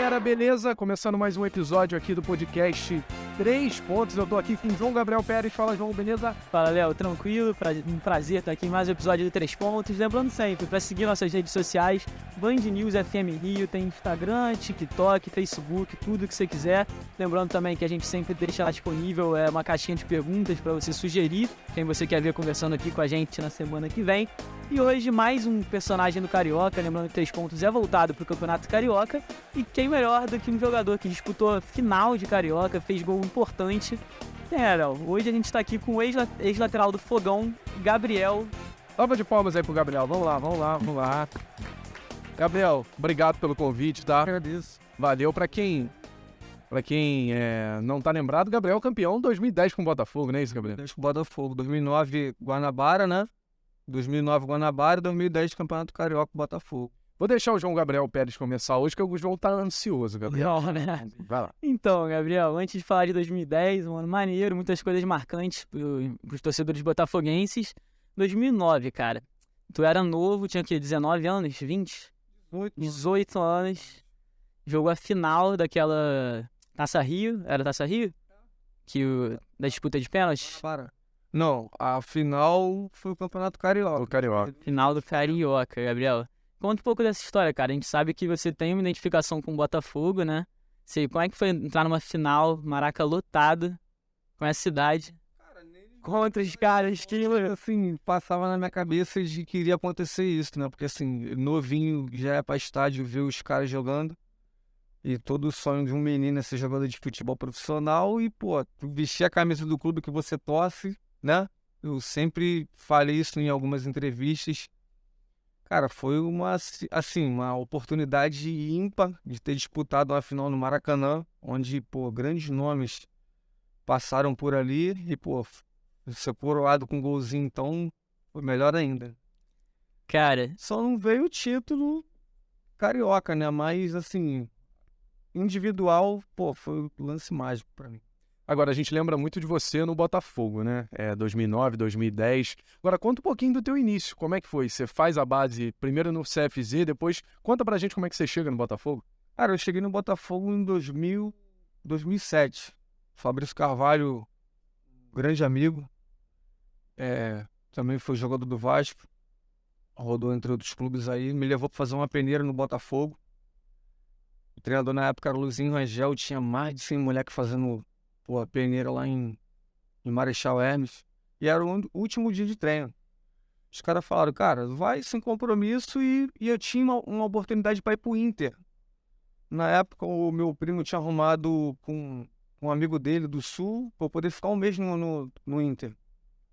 galera, beleza? Começando mais um episódio aqui do podcast 3 Pontos. Eu tô aqui com o João Gabriel Pérez. Fala, João, beleza? Fala, Léo, tranquilo? Um prazer estar aqui em mais um episódio do 3 Pontos. Lembrando sempre, para seguir nossas redes sociais, Band News FM Rio, tem Instagram, TikTok, Facebook, tudo que você quiser. Lembrando também que a gente sempre deixa lá disponível uma caixinha de perguntas para você sugerir quem você quer ver conversando aqui com a gente na semana que vem. E hoje mais um personagem do Carioca, lembrando que 3 Pontos é voltado para o Campeonato Carioca. E quem melhor do que um jogador que disputou a final de Carioca, fez gol importante. Léo, hoje a gente está aqui com o ex-lateral do Fogão, Gabriel. Salva de palmas aí pro Gabriel. Vamos lá. Gabriel, obrigado pelo convite, tá? Agradeço. Valeu. Pra quem não tá lembrado, Gabriel é campeão 2010 com o Botafogo, não é isso, Gabriel? 2010 com o Botafogo, 2009 Guanabara, né? 2009 Guanabara e 2010 Campeonato Carioca com o Botafogo. Vou deixar o João Gabriel Pérez começar hoje, que o João tá ansioso, Gabriel. Não, né? Vai lá. Então, Gabriel, antes de falar de 2010, um ano maneiro, muitas coisas marcantes pros torcedores botafoguenses. 2009, cara, tu era novo, tinha o quê? 19 anos? 20? 18 anos. Jogou a final daquela Taça Rio, era Taça Rio? Da disputa de pênaltis? Para. Não, a final foi o Campeonato Carioca. O Carioca. Final do Carioca, Gabriel. Conta um pouco dessa história, cara. A gente sabe que você tem uma identificação com o Botafogo, né? Sei, como é que foi entrar numa final, Maraca lotado, com essa cidade, contra os caras que... Assim, passava na minha cabeça de que iria acontecer isso, né? Porque assim, novinho já é pra estádio ver os caras jogando. E todo o sonho de um menino é ser jogador de futebol profissional e, pô, tu vestir a camisa do clube que você torce, né? Eu sempre falei isso em algumas entrevistas. Cara, foi uma oportunidade ímpar de ter disputado uma final no Maracanã, onde, pô, grandes nomes passaram por ali e, pô, ser coroado com um golzinho, então, foi melhor ainda. Cara, Só não veio o título carioca, né? Mas, assim, individual, pô, foi o lance mágico pra mim. Agora, a gente lembra muito de você no Botafogo, né? 2009, 2010. Agora, conta um pouquinho do teu início. Como é que foi? Você faz a base primeiro no CFZ, depois conta pra gente como é que você chega no Botafogo. Cara, eu cheguei no Botafogo em 2007. Fabrício Carvalho, grande amigo, também foi jogador do Vasco, rodou entre outros clubes aí, me levou pra fazer uma peneira no Botafogo. O treinador na época era o Luizinho Rangel, tinha mais de 100 moleques fazendo a peneira lá em Marechal Hermes. E era o último dia de treino. Os caras falaram, cara, vai sem compromisso e eu tinha uma oportunidade para ir pro Inter. Na época, o meu primo tinha arrumado com um amigo dele do Sul para poder ficar um mês no Inter,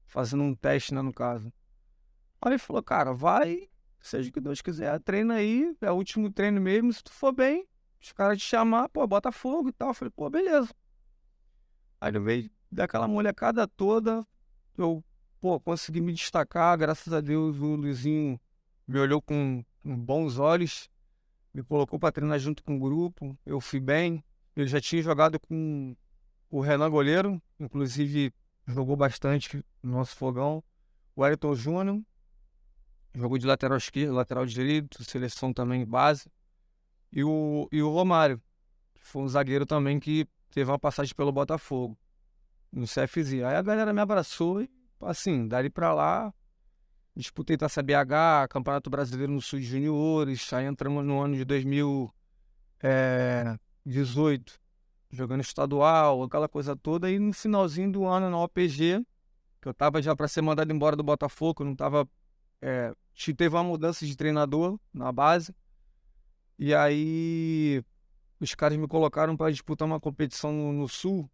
fazendo um teste, né, no caso. Aí ele falou, cara, vai, seja o que Deus quiser, treina aí, é o último treino mesmo, se tu for bem, os caras te chamar, pô, Botafogo e tal. Eu falei, pô, beleza. Aí no meio daquela molecada toda, eu, pô, consegui me destacar, graças a Deus o Luizinho me olhou com bons olhos, me colocou para treinar junto com o grupo, eu fui bem. Ele já tinha jogado com o Renan Goleiro, inclusive jogou bastante no nosso Fogão. O Wellington Júnior jogou de lateral esquerdo, lateral direito, seleção também base. E o Romário, que foi um zagueiro também que teve uma passagem pelo Botafogo, no CFZ. Aí a galera me abraçou e, assim, dali pra lá, disputei Taça BH, Campeonato Brasileiro no Sul de Juniores, aí entramos no ano de 2018, jogando estadual, aquela coisa toda, e no finalzinho do ano na OPG, que eu tava já pra ser mandado embora do Botafogo, eu não tava... teve uma mudança de treinador na base, e aí os caras me colocaram para disputar uma competição no Sul,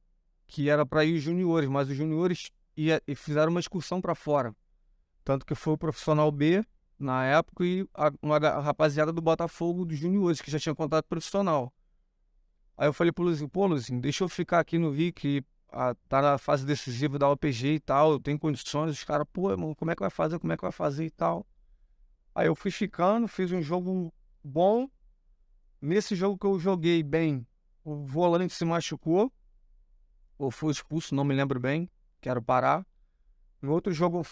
que era para ir os juniores, mas os juniores e fizeram uma excursão para fora. Tanto que foi o profissional B, na época, e uma rapaziada do Botafogo, dos juniores, que já tinha contrato profissional. Aí eu falei pro Luizinho, pô, Luizinho, deixa eu ficar aqui no Rio, que tá na fase decisiva da OPG e tal, eu tenho condições. Os caras, pô, irmão, como é que vai fazer e tal. Aí eu fui ficando, fiz um jogo bom. Nesse jogo que eu joguei bem, o volante se machucou, ou foi expulso, não me lembro bem, quero parar. No outro jogo eu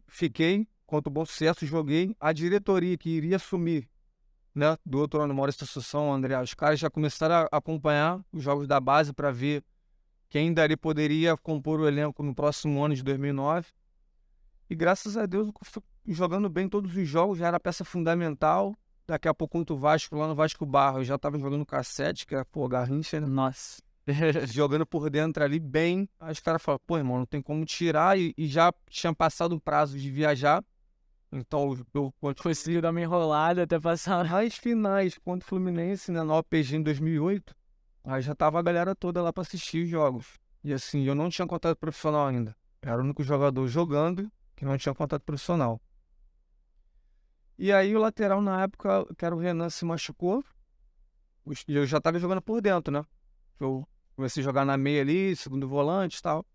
fiquei, contra o Bom Sucesso, joguei. A diretoria que iria assumir né, do outro ano, Maurício Assunção, André, os caras já começaram a acompanhar os jogos da base para ver quem dali poderia compor o elenco no próximo ano de 2009. E graças a Deus, eu fui jogando bem todos os jogos, já era peça fundamental. Daqui a pouco contra o Vasco, lá no Vasco Barra, eu já tava jogando cassete, que era, pô, Garrincha, né? Nossa. Jogando por dentro ali bem. Aí os caras falaram, pô, irmão, não tem como tirar. E já tinha passado o prazo de viajar. Então, eu Conseguiu dar uma enrolada até passar. as finais contra o Fluminense, né, na OPG em 2008, aí já tava a galera toda lá pra assistir os jogos. E assim, eu não tinha contato profissional ainda. Era o único jogador jogando que não tinha contato profissional. E aí o lateral na época, que era o Renan, se machucou. E eu já tava jogando por dentro, né? Eu comecei a jogar na meia ali, segundo volante e tal.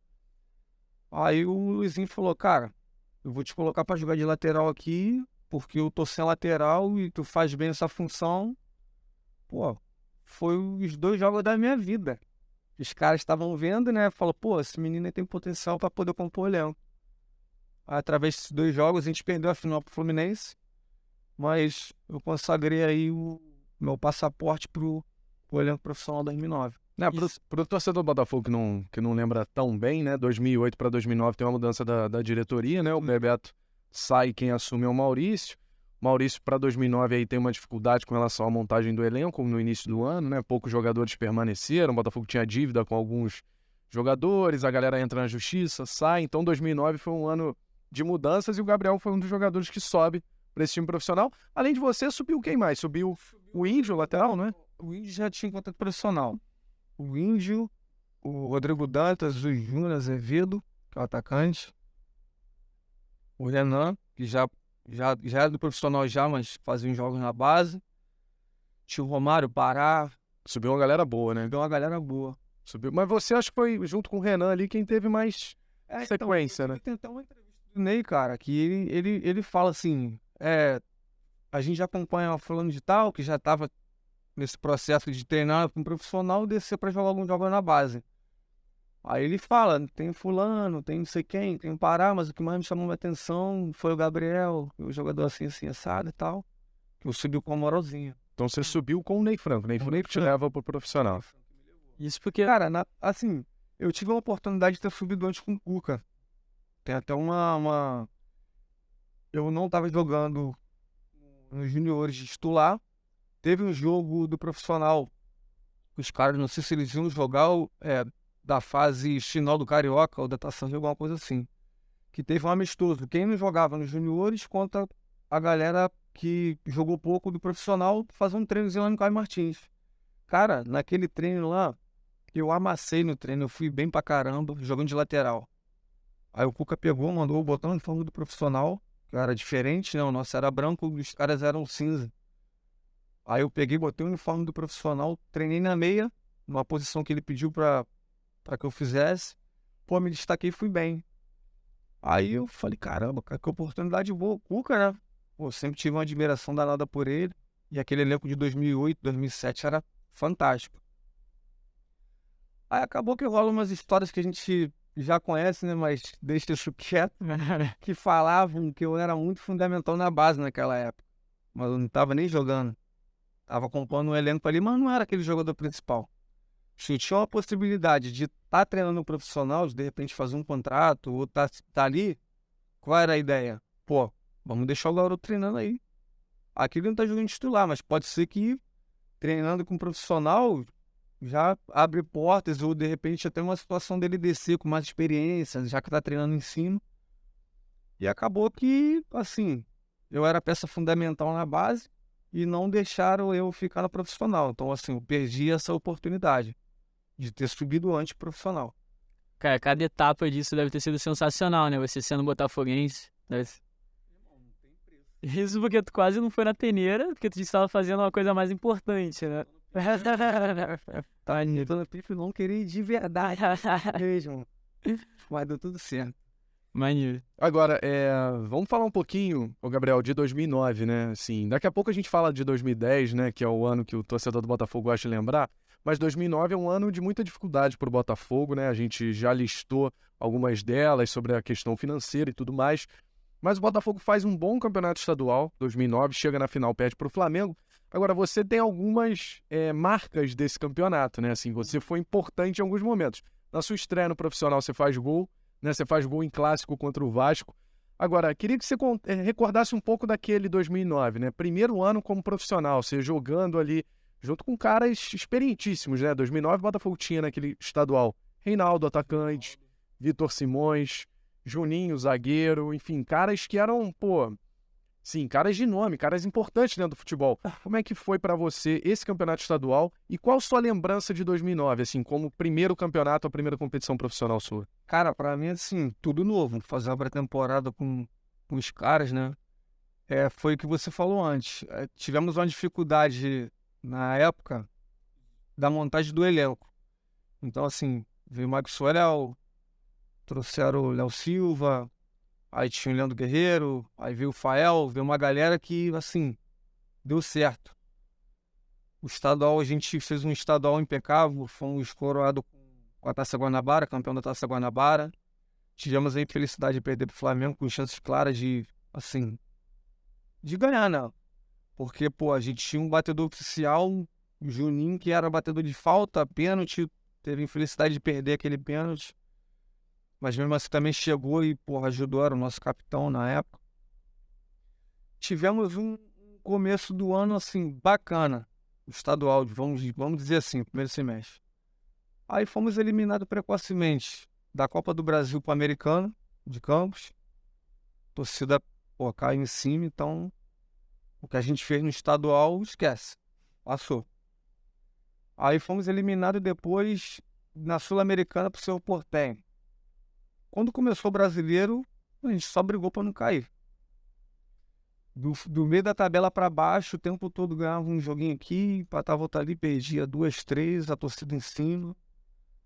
Aí o Luizinho falou, cara, eu vou te colocar pra jogar de lateral aqui, porque eu tô sem lateral e tu faz bem essa função. Pô, foi os 2 jogos da minha vida. Os caras estavam vendo, né? Falou, pô, esse menino aí tem potencial pra poder compor o elenco. Aí, através desses 2 jogos, a gente perdeu a final pro Fluminense. Mas eu consagrei aí o meu passaporte pro elenco profissional 2009. Né, pro torcedor do Botafogo que não lembra tão bem, né? 2008 para 2009 tem uma mudança da diretoria, né? O Bebeto sai, quem assume é o Maurício. Maurício para 2009 aí tem uma dificuldade com relação à montagem do elenco no início do ano, né? Poucos jogadores permaneceram, o Botafogo tinha dívida com alguns jogadores, a galera entra na justiça, sai. Então 2009 foi um ano de mudanças e o Gabriel foi um dos jogadores que sobe para esse time profissional. Além de você, subiu quem mais? Subiu o Índio, lateral, né? O Índio já tinha contato profissional. O Índio, o Rodrigo Dantas, o Júnior Azevedo, que é o atacante. O Renan, que já era do profissional já, mas fazia uns jogos na base. Tinha o Romário, Pará. Subiu uma galera boa, né? Deu uma galera boa. Subiu. Mas você acho que foi, junto com o Renan ali, quem teve mais sequência, né? Tem até uma entrevista do Ney, cara, que ele fala assim, a gente já acompanha fulano de tal, que já estava nesse processo de treinar com um profissional e descer para jogar algum jogo na base. Aí ele fala, tem fulano, tem não sei quem, tem um Pará, mas o que mais me chamou a atenção foi o Gabriel, o jogador assim, assado e tal, que eu subi com a moralzinha. Então você subiu com o Ney Franco. Ney Franco te leva pro profissional. Isso porque... Cara, assim, eu tive a oportunidade de ter subido antes com o Cuca. Tem até uma... Eu não tava jogando nos juniores de titular. Teve um jogo do profissional. Os caras, não sei se eles iam jogar da fase final do Carioca ou da Taça Rio, alguma coisa assim. Que teve um amistoso. Quem não jogava nos juniores contra a galera que jogou pouco do profissional, fazer um treinozinho lá no Caio Martins. Cara, naquele treino lá, eu amassei no treino, eu fui bem pra caramba, jogando de lateral. Aí o Cuca pegou, mandou o botão de forma do profissional, que era diferente, né? O nosso era branco, os caras eram cinza. Aí eu peguei, botei o uniforme do profissional, treinei na meia, numa posição que ele pediu pra que eu fizesse. Pô, me destaquei e fui bem. Aí eu falei, caramba, cara, que oportunidade boa. O Cuca, né? Pô, sempre tive uma admiração danada por ele. E aquele elenco de 2008, 2007 era fantástico. Aí acabou que rola umas histórias que a gente já conhece, né? Mas deixa isso quieto. Que falavam que eu era muito fundamental na base naquela época. Mas eu não tava nem jogando. Tava acompanhando um elenco ali, mas não era aquele jogador principal. Se eu tinha uma possibilidade de estar treinando no profissional, de repente fazer um contrato, ou tá ali, qual era a ideia? Pô, vamos deixar o garoto treinando aí. Aqui ele não tá jogando titular, mas pode ser que treinando com um profissional já abre portas, ou de repente até uma situação dele descer com mais experiência, já que tá treinando em cima. E acabou que, assim, eu era peça fundamental na base e não deixaram eu ficar no profissional. Então, assim, eu perdi essa oportunidade de ter subido antes profissional. Cara, cada etapa disso deve ter sido sensacional, né? Você sendo botafoguense. Isso porque tu quase não foi na peneira, porque tu estava fazendo uma coisa mais importante, né? Tá, Nilton Pipe não queria ir de verdade mesmo. Mas deu tudo certo. Maneiro. Agora, vamos falar um pouquinho, Gabriel, de 2009, né? Assim, daqui a pouco a gente fala de 2010, né? Que é o ano que o torcedor do Botafogo gosta de lembrar. Mas 2009 é um ano de muita dificuldade para o Botafogo, né? A gente já listou algumas delas sobre a questão financeira e tudo mais. Mas o Botafogo faz um bom campeonato estadual, 2009, chega na final, perde para o Flamengo. Agora, você tem algumas marcas desse campeonato, né? Assim, você foi importante em alguns momentos. Na sua estreia no profissional, você faz gol, né? Você faz gol em clássico contra o Vasco. Agora, queria que você recordasse um pouco daquele 2009, né? Primeiro ano como profissional, você jogando ali junto com caras experientíssimos, né? 2009, o Botafogo tinha naquele estadual Reinaldo, atacante, Vitor Simões, Juninho, zagueiro, enfim, caras que eram, pô, sim, caras de nome, caras importantes dentro do futebol. Como é que foi pra você esse campeonato estadual e qual sua lembrança de 2009, assim, como primeiro campeonato, a primeira competição profissional sua? Cara, pra mim, assim, tudo novo. Fazer uma pré-temporada com os caras, né? Foi o que você falou antes. Tivemos uma dificuldade na época da montagem do elenco. Então, assim, veio o Maxwell, trouxeram o Léo Silva, aí tinha o Leandro Guerreiro, aí veio o Fael, veio uma galera que, assim, deu certo. O estadual, a gente fez um estadual impecável, fomos coroados com a Taça Guanabara, campeão da Taça Guanabara. Tivemos a infelicidade de perder pro Flamengo com chances claras de, assim, de ganhar, né? Porque, pô, a gente tinha um batedor oficial, o Juninho, que era batedor de falta, pênalti, teve a infelicidade de perder aquele pênalti. Mas mesmo assim também chegou e, porra, ajudou, era o nosso capitão na época. Tivemos um começo do ano, assim, bacana, estadual, vamos dizer assim, primeiro semestre. Aí fomos eliminados precocemente da Copa do Brasil para o Americano, de Campos. A torcida, pô, caiu em cima, então o que a gente fez no estadual, esquece, passou. Aí fomos eliminados depois na Sul-Americana para o Cerro Porteño. Quando começou o brasileiro, a gente só brigou para não cair. Do meio da tabela para baixo, o tempo todo ganhava um joguinho aqui, empatava outro ali, perdia 2, 3, a torcida em cima.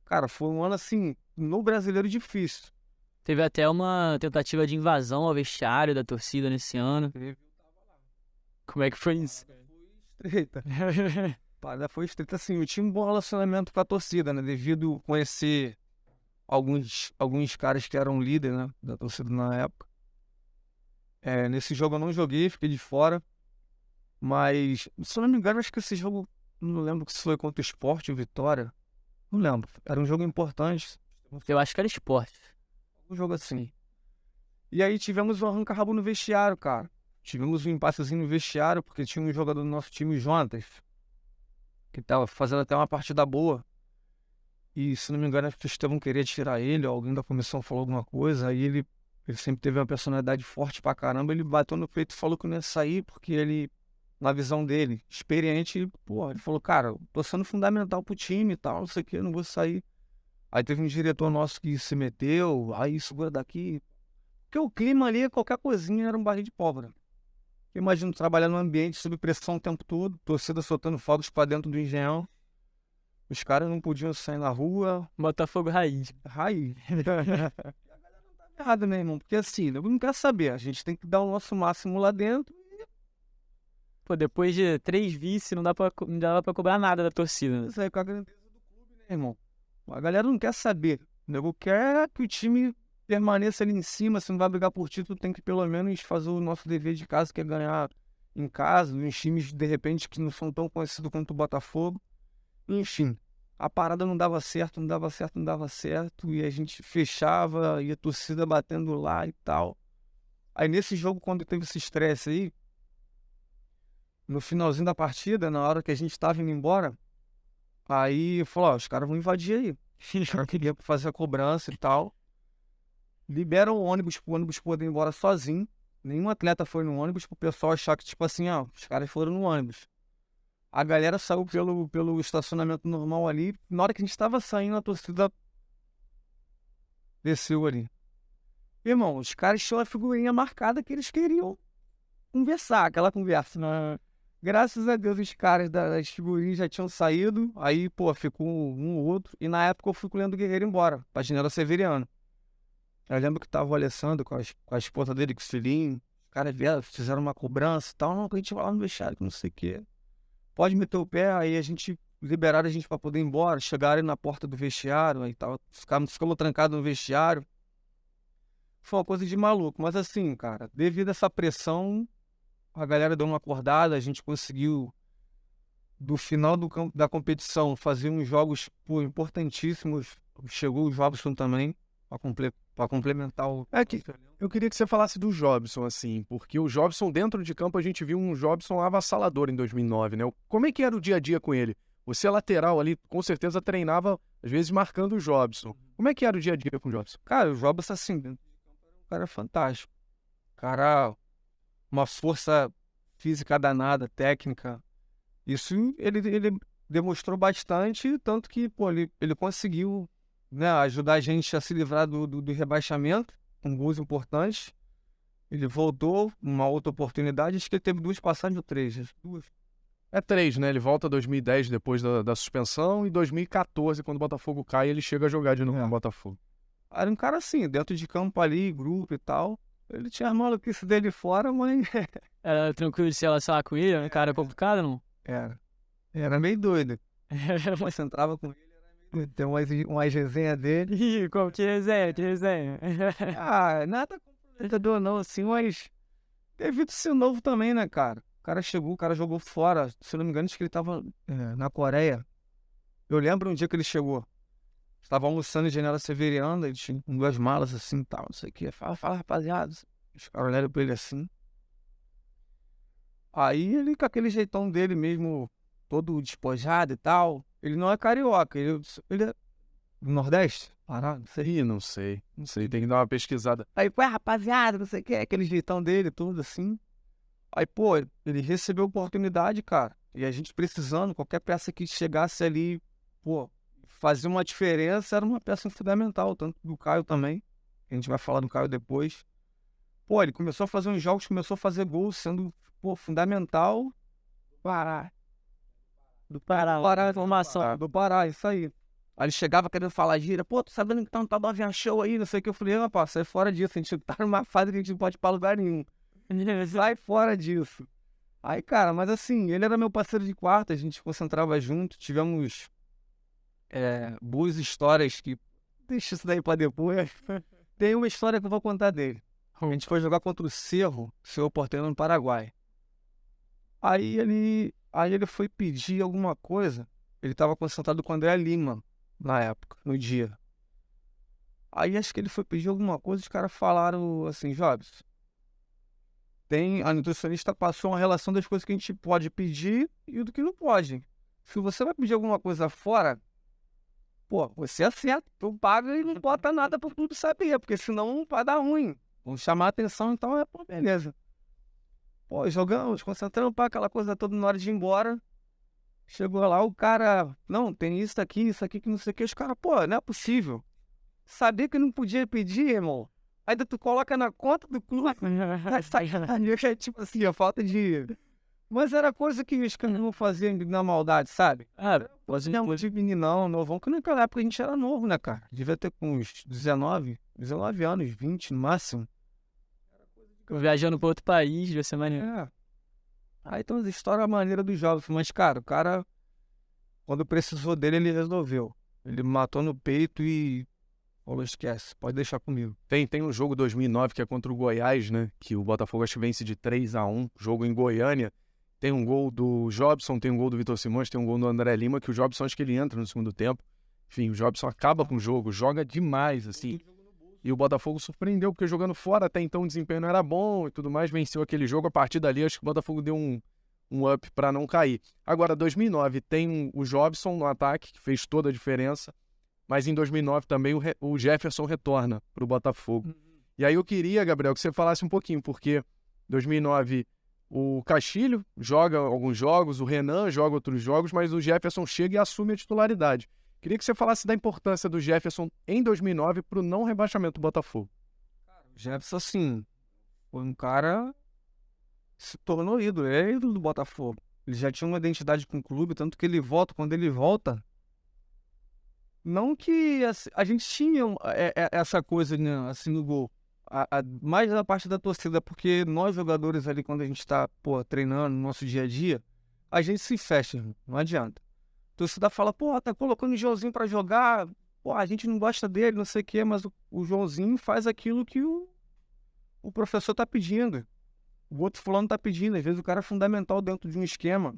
Cara, foi um ano assim, no brasileiro difícil. Teve até uma tentativa de invasão ao vestiário da torcida nesse ano. Como é que foi isso? Foi estreita. Parada foi estreita, assim, eu tinha um bom relacionamento com a torcida, né? Devido a conhecer alguns caras que eram líder, né, da torcida na época. Nesse jogo eu não joguei, fiquei de fora. Mas, se eu não me engano, acho que esse jogo, não lembro se foi contra o Sport ou Vitória. Não lembro. Era um jogo importante. Eu acho que era esporte. Um jogo assim. E aí tivemos um arranca-rabo no vestiário, cara. Tivemos um empatezinho no vestiário, porque tinha um jogador do nosso time, o Jonatas, que tava fazendo até uma partida boa. E, se não me engano, acho que o Estevão queria tirar ele, ou alguém da comissão falou alguma coisa. Aí ele sempre teve uma personalidade forte pra caramba. Ele bateu no peito e falou que não ia sair, porque ele, na visão dele, experiente, pô, ele falou, cara, eu tô sendo fundamental pro time e tal, não sei o que, não vou sair. Aí teve um diretor nosso que se meteu, aí segura daqui. Porque o clima ali, qualquer coisinha, era um barril de pólvora. Eu imagino trabalhar num ambiente sob pressão o tempo todo, torcida soltando fogos pra dentro do Engenhão. Os caras não podiam sair na rua. Botafogo raiz. Raiz. E a galera não tá errada, né, irmão? Porque assim, eu não quero saber. A gente tem que dar o nosso máximo lá dentro. Pô, depois de 3 vice, não dava pra cobrar nada da torcida, né? Isso aí com a grandeza do clube, né, irmão? A galera não quer saber. O nego quer que o time permaneça ali em cima. Se não vai brigar por título, tem que pelo menos fazer o nosso dever de casa, que é ganhar em casa, em times, de repente, que não são tão conhecidos quanto o Botafogo. Enfim, a parada não dava certo, não dava certo, não dava certo. E a gente fechava, e a torcida batendo lá e tal. Aí nesse jogo, quando teve esse estresse aí, no finalzinho da partida, na hora que a gente tava indo embora, aí falou, ó, os caras vão invadir aí. Os caras queriam fazer a cobrança e tal. Liberam o ônibus pro ônibus poder ir embora sozinho. Nenhum atleta foi no ônibus pro pessoal achar que, tipo assim, ó, os caras foram no ônibus. A galera saiu pelo estacionamento normal ali. Na hora que a gente tava saindo, a torcida desceu ali. Irmão, os caras tinham a figurinha marcada que eles queriam conversar, aquela conversa. Graças a Deus, os caras das figurinhas já tinham saído. Aí, pô, ficou um ou outro. E na época eu fui com o Leandro Guerreiro embora, pra General Severiano. Eu lembro que tava o Alessandro com a esposa dele, com os filhinhos. Os caras vieram, fizeram uma cobrança e tal. Não, que a gente vai lá no vestiário, que não sei o quê. Pode meter o pé, aí a gente liberaram a gente pra poder ir embora. Chegaram na porta do vestiário, aí tal. Ficamos trancados no vestiário. Foi uma coisa de maluco. Mas assim, cara, devido a essa pressão, a galera deu uma acordada, a gente conseguiu do final da competição, fazia uns jogos importantíssimos. Chegou o Jobson também, para complementar o... Eu queria que você falasse do Jobson, assim, porque o Jobson, dentro de campo, a gente viu um Jobson avassalador em 2009, né? Como é que era o dia a dia com ele? Você, lateral ali, com certeza treinava, às vezes, marcando o Jobson. Como é que era o dia a dia com o Jobson? Cara, o Jobson, assim, dentro de campo era um cara fantástico. Cara, uma força física danada, técnica. Isso ele demonstrou bastante, tanto que, pô, ele conseguiu, né, ajudar a gente a se livrar do rebaixamento, com gols importantes. Ele voltou, uma outra oportunidade, acho que ele teve 2 passagens ou 3, 2. É 3, né? Ele volta em 2010, depois da suspensão, e 2014, quando o Botafogo cai, ele chega a jogar de novo no Botafogo. Era um cara assim, dentro de campo ali, grupo e tal. Ele tinha as maluquices dele fora, mas... Era tranquilo de se relacionar com ele? Era um cara complicado, não? Era meio doido. Você entrava com ele, era meio doido. Tem uma resenha dele. Ih, qual que resenha? Que resenha? Nada comprometedor não, assim, mas devido ser novo também, né, cara? O cara chegou, o cara jogou fora. Se não me engano, acho que ele tava na Coreia. Eu lembro um dia que ele chegou. Estava almoçando em General Severiano, ele tinha 2 malas assim e tal, não sei o que. Fala, rapaziada. Os caras olharam pra ele assim. Aí ele, com aquele jeitão dele mesmo, todo despojado e tal. Ele não é carioca, ele é do Nordeste? Pará, não sei. Não sei. Tem que dar uma pesquisada. Aí, rapaziada, não sei o que, aquele jeitão dele, tudo assim. Aí, pô, ele recebeu a oportunidade, cara. E a gente precisando, qualquer peça que chegasse ali, pô, fazer uma diferença, era uma peça fundamental, tanto do Caio também. A gente vai falar do Caio depois. Pô, ele começou a fazer uns jogos, começou a fazer gols, sendo, pô, fundamental. Do Pará, informação. Do Pará, isso aí. Aí ele chegava querendo falar gira, pô, tô sabendo que tá um tal do avião show aí, não sei o que. Eu falei, rapaz, sai fora disso, a gente tá numa fase que a gente não pode ir pra lugar nenhum. Sai fora disso. Aí, cara, mas assim, ele era meu parceiro de quarto, a gente concentrava junto, tivemos boas histórias que... Deixa isso daí pra depois. Tem uma história que eu vou contar dele. A gente foi jogar contra o Cerro Porteño no Paraguai. Aí ele foi pedir alguma coisa. Ele tava concentrado com o André Lima, na época, no dia. Aí acho que ele foi pedir alguma coisa, os caras falaram assim, Jobs, a nutricionista passou uma relação das coisas que a gente pode pedir e do que não pode. Se você vai pedir alguma coisa fora, pô, você acerta, tu paga e não bota nada pro clube saber, porque senão vai dar ruim. Vamos chamar a atenção, então pô, beleza. Pô, jogamos, concentramos para aquela coisa toda na hora de ir embora. Chegou lá, o cara, não, tem isso aqui, que não sei o que. Os caras, pô, não é possível. Sabia que não podia pedir, irmão. Ainda tu coloca na conta do clube. Tipo assim, a falta de... Mas era coisa que os caras não faziam na maldade, sabe? Não de meninão, novão, que naquela época a gente era novo, né, cara? Devia ter com uns 19 anos, 20 no máximo. Viajando pra outro país, vai ser maneiro. Aí tem umas histórias maneiras dos jogos, mas, cara, o cara, quando precisou dele, ele resolveu. Ele matou no peito e falou, esquece, pode deixar comigo. Tem um jogo 2009 que é contra o Goiás, né? Que o Botafogo acho que vence de 3-1, jogo em Goiânia. Tem um gol do Jobson, tem um gol do Vitor Simões, tem um gol do André Lima, que o Jobson acho que ele entra no segundo tempo. Enfim, o Jobson acaba com o jogo, joga demais, assim. E o Botafogo surpreendeu, porque jogando fora até então o desempenho não era bom e tudo mais, venceu aquele jogo. A partir dali, acho que o Botafogo deu um up para não cair. Agora, 2009 tem o Jobson no ataque, que fez toda a diferença, mas em 2009 também o Jefferson retorna para o Botafogo. E aí eu queria, Gabriel, que você falasse um pouquinho, porque 2009 o Castilho joga alguns jogos, o Renan joga outros jogos, mas o Jefferson chega e assume a titularidade. Queria que você falasse da importância do Jefferson em 2009 para o não rebaixamento do Botafogo. O Jefferson, assim, foi um cara que se tornou ídolo, ele é ídolo do Botafogo. Ele já tinha uma identidade com o clube, tanto que ele volta, quando ele volta, não que a gente tinha essa coisa, né, assim, no gol, mais da parte da torcida, porque nós jogadores ali, quando a gente tá, treinando no nosso dia a dia, a gente se fecha, não adianta. A torcida fala, tá colocando o Joãozinho pra jogar, a gente não gosta dele, não sei o quê, mas o Joãozinho faz aquilo que o professor tá pedindo. O outro fulano tá pedindo, às vezes o cara é fundamental dentro de um esquema.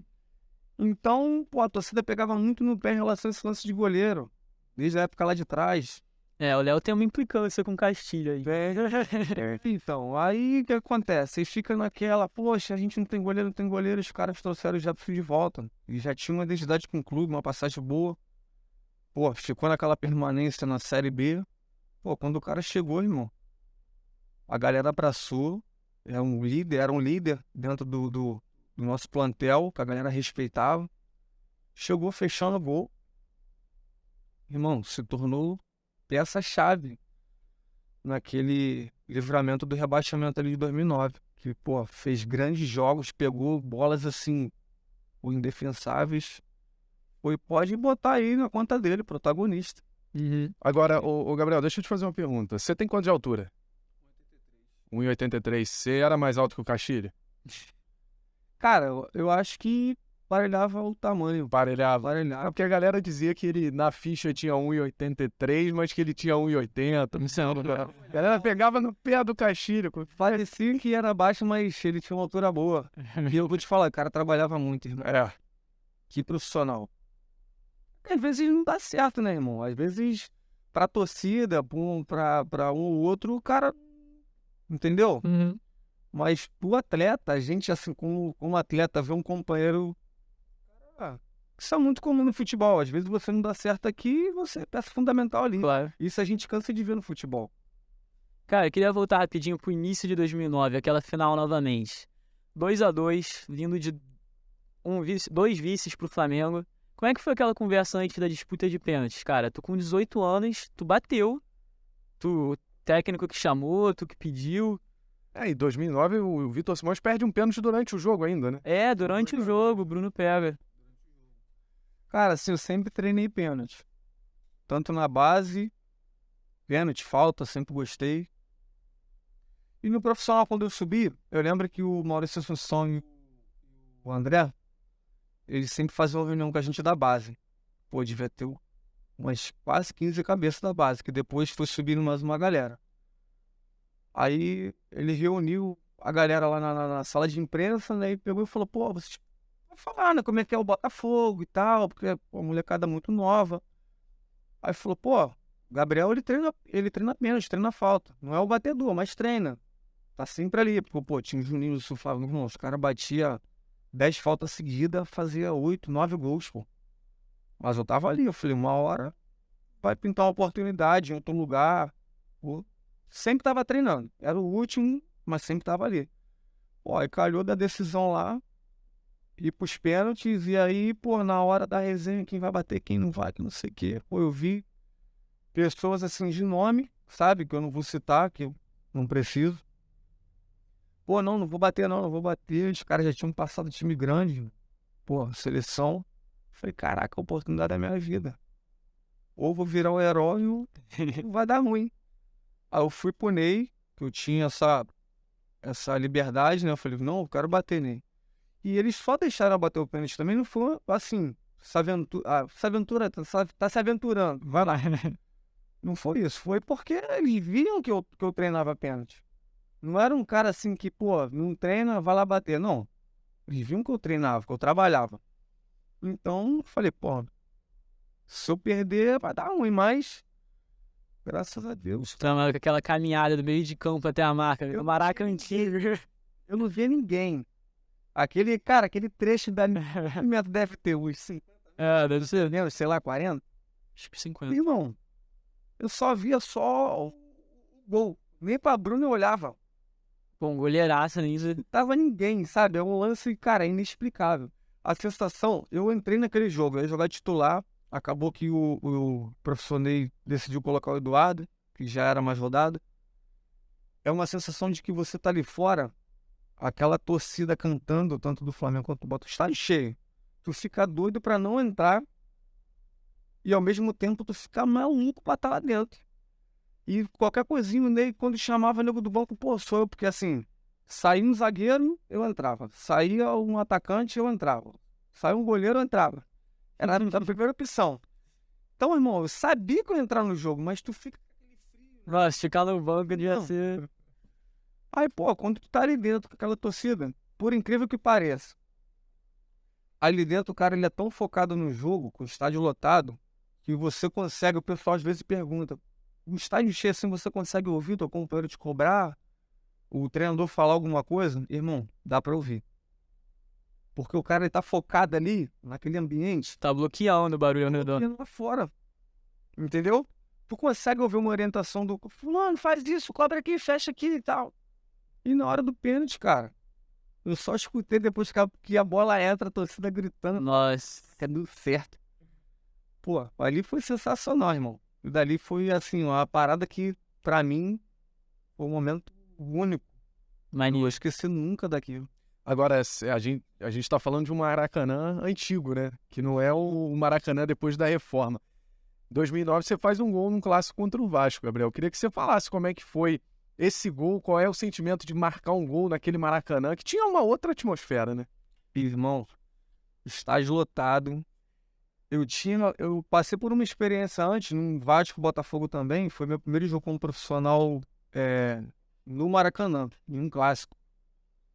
Então, pô, a torcida pegava muito no pé em relação a esse lance de goleiro, desde a época lá de trás. O Léo tem uma implicância com o Castilho aí. Então, aí o que acontece? Eles ficam naquela, poxa, a gente não tem goleiro, os caras trouxeram o Jefferson de volta. E já tinha uma identidade com o clube, uma passagem boa. Pô, ficou naquela permanência na Série B. Pô, quando o cara chegou, irmão, a galera abraçou, era um líder dentro do nosso plantel, que a galera respeitava. Chegou fechando o gol. Irmão, se tornou peça-chave naquele livramento do rebaixamento ali de 2009. Que, pô, fez grandes jogos, pegou bolas assim, indefensáveis. Pode botar aí na conta dele, protagonista. Agora, ô Gabriel, deixa eu te fazer uma pergunta. Você tem quanto de altura? 1,83. Você era mais alto que o Castilho? Cara, eu acho que parelhava o tamanho. Parelhava. Porque a galera dizia que ele na ficha tinha 1,83, mas que ele tinha 1,80. Não sei, a galera pegava no pé do Castilho. Parecia que era baixo, mas ele tinha uma altura boa. E eu vou te falar, o cara trabalhava muito, irmão. Que profissional. Às vezes não dá certo, né, irmão? Às vezes, pra torcida, pra um ou outro, o cara... Entendeu? Mas pro atleta, a gente, assim, como atleta, ver um companheiro... Isso é muito comum no futebol. Às vezes você não dá certo aqui, você é peça fundamental ali. Claro. Isso a gente cansa de ver no futebol. Cara, eu queria voltar rapidinho pro início de 2009, aquela final novamente. 2-2, vindo de dois vices pro Flamengo. Como é que foi aquela conversa antes da disputa de pênaltis? Cara, tu com 18 anos, tu bateu, o técnico que chamou, tu que pediu. Em 2009 o Vitor Simões perde um pênalti durante o jogo ainda, né? Durante o jogo, o Bruno pega. Cara, assim, eu sempre treinei pênalti. Tanto na base, pênalti, falta, sempre gostei. E no profissional, quando eu subi, eu lembro que o Maurício Assunção e o André, eles sempre faziam uma reunião com a gente da base. Pô, devia ter umas quase 15 cabeças da base, que depois foi subindo mais uma galera. Aí ele reuniu a galera lá na sala de imprensa, né, e pegou e falou, pô, vocês vão falar, né, como é que é o Botafogo e tal, porque pô, a molecada é muito nova. Aí falou, pô, o Gabriel, ele treina pênalti, treina falta. Não é o batedor, mas treina. Tá sempre ali, porque, pô, tinha o Juninho do Sul falando, irmão, os caras batiam 10 faltas seguidas, fazia 8, 9 gols, pô. Mas eu tava ali, eu falei, uma hora vai pintar uma oportunidade em outro lugar. Pô, sempre tava treinando. Era o último, mas sempre tava ali. Pô, aí calhou da decisão lá, ir pros pênaltis, e aí, pô, na hora da resenha, quem vai bater, quem não vai, que não sei o quê. Pô, eu vi pessoas assim de nome, sabe, que eu não vou citar, que eu não preciso. Pô, não vou bater não vou bater. Os caras já tinham passado time grande. Pô, seleção. Falei, caraca, a oportunidade da minha vida. Ou vou virar o herói ou vai dar ruim. Aí eu fui pro Ney, que eu tinha essa liberdade, né? Eu falei, não, eu quero bater Ney. E eles só deixaram eu bater o pênalti também, não foi assim, essa aventura tá se aventurando, vai lá. Não foi isso, foi porque eles viram que eu treinava pênalti. Não era um cara assim que, pô, não treina, vai lá bater. Não. Eles viam que eu treinava, que eu trabalhava. Então, falei, pô, se eu perder, vai dar ruim, mas graças a Deus. Aquela caminhada do meio de campo até a marca, o Maracanã antigo. Eu não via ninguém. Aquele trecho da metro deve ter uns 50. Deve ser. Sei lá, 40. Acho que 50. Irmão, eu só via o gol. Nem pra Bruno eu olhava. Bom, goleiraça nisso. Não tava ninguém, sabe? É um lance, cara, inexplicável. A sensação, eu entrei naquele jogo, eu ia jogar titular, acabou que o professor Ney decidiu colocar o Eduardo, que já era mais rodado. É uma sensação de que você tá ali fora, aquela torcida cantando, tanto do Flamengo quanto do Botafogo, está cheio. Tu fica doido pra não entrar e ao mesmo tempo tu fica maluco pra estar lá dentro. E qualquer coisinha, o Ney, quando chamava o nego do banco, pô, sou eu, porque assim, saía um zagueiro, eu entrava. Saía um atacante, eu entrava. Saía um goleiro, eu entrava. Era a primeira opção. Então, irmão, eu sabia que eu ia entrar no jogo, mas tu fica com aquele frio. Nossa, ficar no banco devia ser... Aí, pô, quando tu tá ali dentro com aquela torcida, por incrível que pareça, ali dentro o cara ele é tão focado no jogo, com o estádio lotado, que você consegue, o pessoal às vezes pergunta, o estádio cheio assim, você consegue ouvir o teu companheiro te cobrar, o treinador falar alguma coisa? Irmão, dá pra ouvir. Porque o cara ele tá focado ali, naquele ambiente, Tá bloqueando o barulho ao redor. olhando lá fora. Entendeu? Tu consegue ouvir uma orientação do fulano, faz isso, cobra aqui, fecha aqui e tal. E na hora do pênalti, cara, eu só escutei depois que a bola entra, a torcida gritando, Nossa. é deu certo. Pô, ali foi sensacional, irmão. E dali foi, assim, uma parada que, pra mim, foi um momento único. Não vou Maneiro. esquecer nunca daquilo. Agora, a gente tá falando de um Maracanã antigo, né? Que não é o Maracanã depois da reforma. Em 2009 você faz um gol num clássico contra o Vasco, Gabriel. Eu queria que você falasse como é que foi esse gol, qual é o sentimento de marcar um gol naquele Maracanã, que tinha uma outra atmosfera, né? Irmão, estádio lotado. Eu passei por uma experiência antes, no Vasco Botafogo também. Foi meu primeiro jogo como profissional no Maracanã, em um clássico.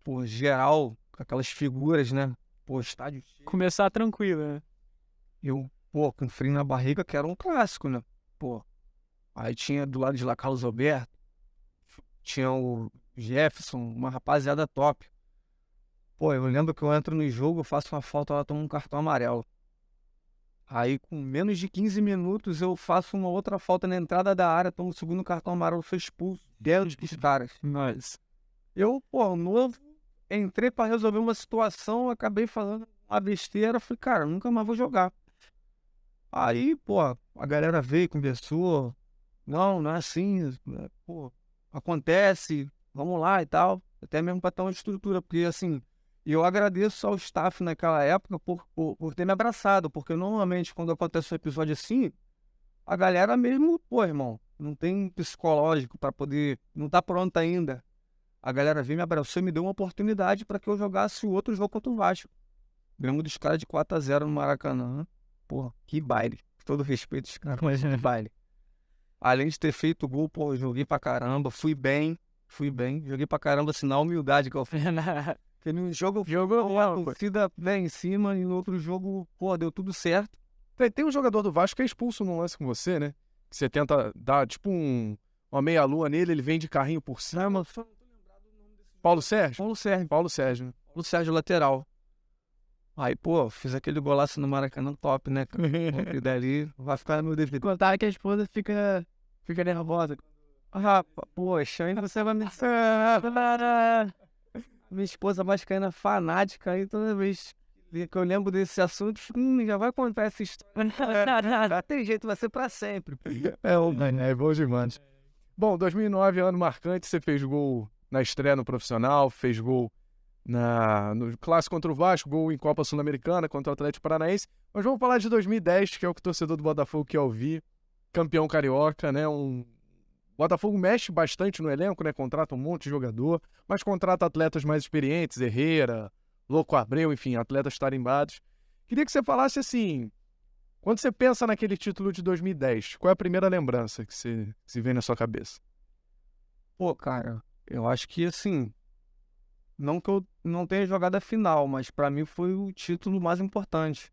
Pô, geral, com aquelas figuras, né? Pô, estádio cheio. Começar tranquilo, né? Eu, pô, com frio na barriga, que era um clássico, né? Pô, aí tinha do lado de lá Carlos Alberto, tinha o Jefferson, uma rapaziada top. Pô, eu lembro que eu entro no jogo, eu faço uma falta, ela toma um cartão amarelo. Aí, com menos de 15 minutos, eu faço uma outra falta na entrada da área, tomo o segundo cartão amarelo, sou expulso. Dentro dos caras. Nossa. Eu, pô, novo, entrei pra resolver uma situação, acabei falando uma besteira, falei, cara, nunca mais vou jogar. Aí, pô, a galera veio, conversou, não é assim, pô, acontece, vamos lá e tal, até mesmo pra ter uma estrutura, porque assim, eu agradeço ao staff naquela época por ter me abraçado, porque normalmente quando acontece um episódio assim, a galera mesmo, pô, irmão, não tem psicológico pra poder, não tá pronto ainda. A galera veio, me abraçou e me deu uma oportunidade para que eu jogasse o outro jogo contra o Vasco. Ganhamos dos caras de 4-0 no Maracanã. Porra, que baile. Com todo respeito dos caras, mas que baile. Além de ter feito gol, pô, eu joguei pra caramba, fui bem. Joguei pra caramba, assim, na humildade que eu fiz. Porque num jogo, a torcida bem em cima e no outro jogo, pô, deu tudo certo. Tem um jogador do Vasco que é expulso num lance com você, né? Que você tenta dar, tipo, uma meia-lua nele, ele vem de carrinho por cima. Não, mas só não tô lembrado o nome desse Paulo Sérgio? Paulo Sérgio. Paulo Sérgio, né? Paulo Sérgio, lateral. Aí, pô, fiz aquele golaço no Maracanã top, né, cara? Pô, e dali vai ficar no meu devido. Contar que a esposa fica nervosa. Ah, poxa, ainda você vai me... Minha esposa vascaína fanática, aí toda vez que eu lembro desse assunto, já vai contar essa história. Tem jeito, vai ser pra sempre. É bom demais. Bom, 2009, ano marcante, você fez gol na estreia no profissional, fez gol no clássico contra o Vasco, gol em Copa Sul-Americana contra o Atlético Paranaense. Mas vamos falar de 2010, que é o que o torcedor do Botafogo quer ouvir. Campeão carioca, né? O Botafogo mexe bastante no elenco, né? Contrata um monte de jogador, mas contrata atletas mais experientes, Herrera, Louco Abreu, enfim, atletas tarimbados. Queria que você falasse assim, quando você pensa naquele título de 2010, qual é a primeira lembrança que se vem na sua cabeça? Pô, cara, eu acho que assim, não que eu não tenha jogado a final, mas pra mim foi o título mais importante.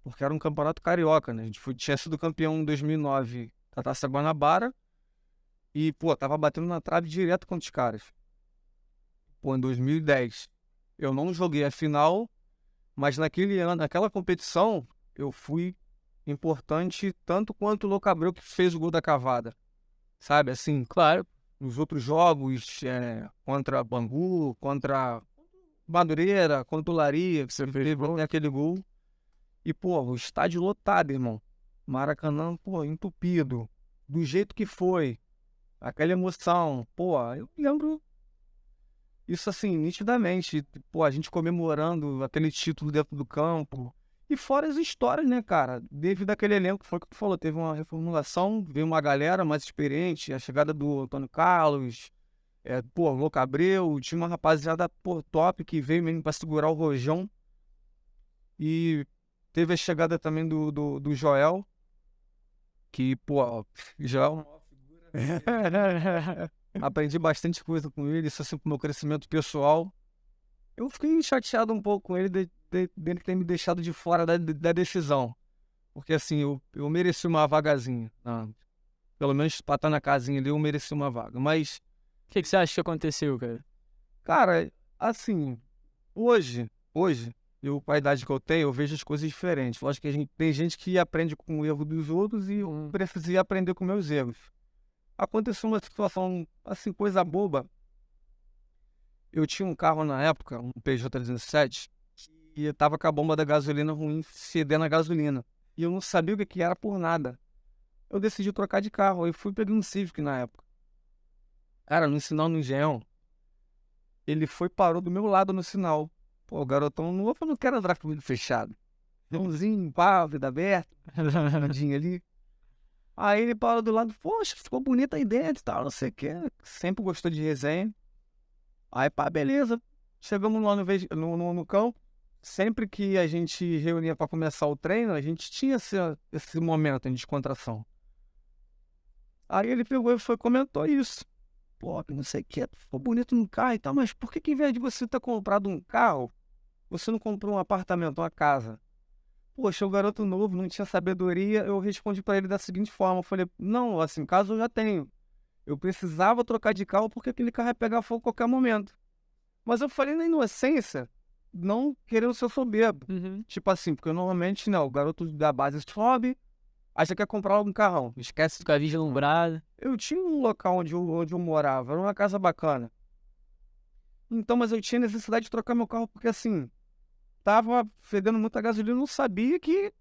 Porque era um campeonato carioca, né? A gente tinha sido campeão em 2009 da Taça Guanabara e, pô, tava batendo na trave direto contra os caras. Pô, em 2010 eu não joguei a final, mas naquele ano, naquela competição, eu fui importante tanto quanto o Louco Abreu que fez o gol da cavada. Sabe, assim, Claro. nos outros jogos, contra Bangu, contra Madureira, contra o Laria, que você fez aquele gol. E, pô, o estádio lotado, irmão. Maracanã, pô, entupido. Do jeito que foi. Aquela emoção. Pô, eu lembro isso assim, nitidamente. Pô, a gente comemorando aquele título dentro do campo. E fora as histórias, né, cara? Devido àquele elenco, foi o que tu falou, teve uma reformulação, veio uma galera mais experiente, a chegada do Antônio Carlos, pô, Louco Abreu, tinha uma rapaziada, pô, top, que veio mesmo pra segurar o rojão. E teve a chegada também do Joel, que, pô, Joel é uma figura. Aprendi bastante coisa com ele, isso assim pro meu crescimento pessoal. Eu fiquei chateado um pouco com ele dele ter me deixado de fora da decisão. Porque assim, eu mereci uma vagazinha. Pelo menos pra estar na casinha ali, eu mereci uma vaga. Mas, O que você acha que aconteceu, cara? cara, assim, hoje, eu, com a idade que eu tenho, eu vejo as coisas diferentes. Lógico que tem gente que aprende com o erro dos outros e eu precisei aprender com meus erros. Aconteceu uma situação, assim, coisa boba. Eu tinha um carro na época, um Peugeot 307, e tava com a bomba da gasolina ruim, cedendo a gasolina. E eu não sabia o que era por nada. Eu decidi trocar de carro. Eu fui pegar um Civic na época. Cara, no sinal no Engenhão, ele parou do meu lado no sinal. Pô, o garotão novo, eu não quero andar com ele fechado. Mãozinho, pá, vida aberta, nadinha ali. Aí ele parou do lado, poxa, ficou bonito aí dentro e tal, não sei o quê. Sempre gostou de resenha. Aí, pá, beleza. Chegamos lá no campo. Sempre que a gente reunia para começar o treino, a gente tinha esse momento de descontração. Aí ele pegou e comentou isso. Pô, não sei o que, ficou bonito no carro e tal, mas por que em vez de você ter comprado um carro, você não comprou um apartamento, uma casa? Poxa, o garoto novo, não tinha sabedoria. Eu respondi para ele da seguinte forma. Eu falei, não, assim, caso eu já tenho. Eu precisava trocar de carro porque aquele carro ia pegar fogo a qualquer momento. Mas eu falei na inocência, não querendo ser soberbo. Tipo assim, porque normalmente, não, o garoto da base sobe, acha que quer comprar um carrão. Esquece. Ficar vislumbrado. Eu tinha um local onde eu morava, era uma casa bacana. Então, mas eu tinha necessidade de trocar meu carro porque assim, tava fedendo muita gasolina, eu não sabia que...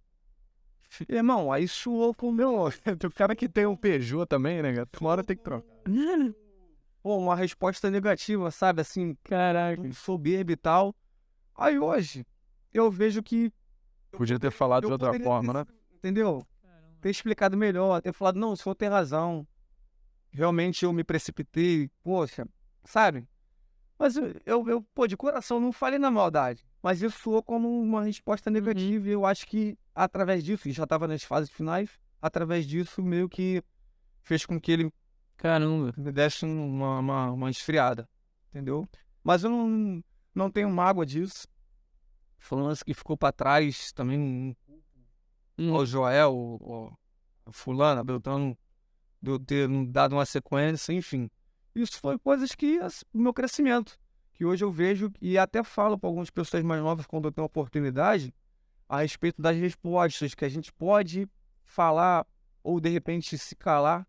Irmão, aí suou com o meu... O cara que tem um Peugeot também, né, cara? Uma hora tem que trocar. Pô, uma resposta negativa, sabe? Assim, Caraca. soberbo e tal. Aí hoje, eu vejo que... Podia ter falado de eu outra poderia forma, ter, né? entendeu? Ter explicado melhor, ter falado, não, o senhor tem razão. Realmente eu me precipitei, poxa, sabe? Mas pô, de coração, não falei na maldade. Mas isso soou como uma resposta negativa e eu acho que através disso, e já estava nas fases finais, através disso meio que fez com que ele Caramba. me desse uma esfriada, entendeu? Mas eu não tenho mágoa disso. Foi um lance que ficou para trás também. O Joel, o fulano, Beltrano, de eu ter dado uma sequência, enfim. Isso foi coisas que, o meu crescimento, que hoje eu vejo e até falo para algumas pessoas mais novas quando eu tenho oportunidade, a respeito das respostas, que a gente pode falar ou de repente se calar,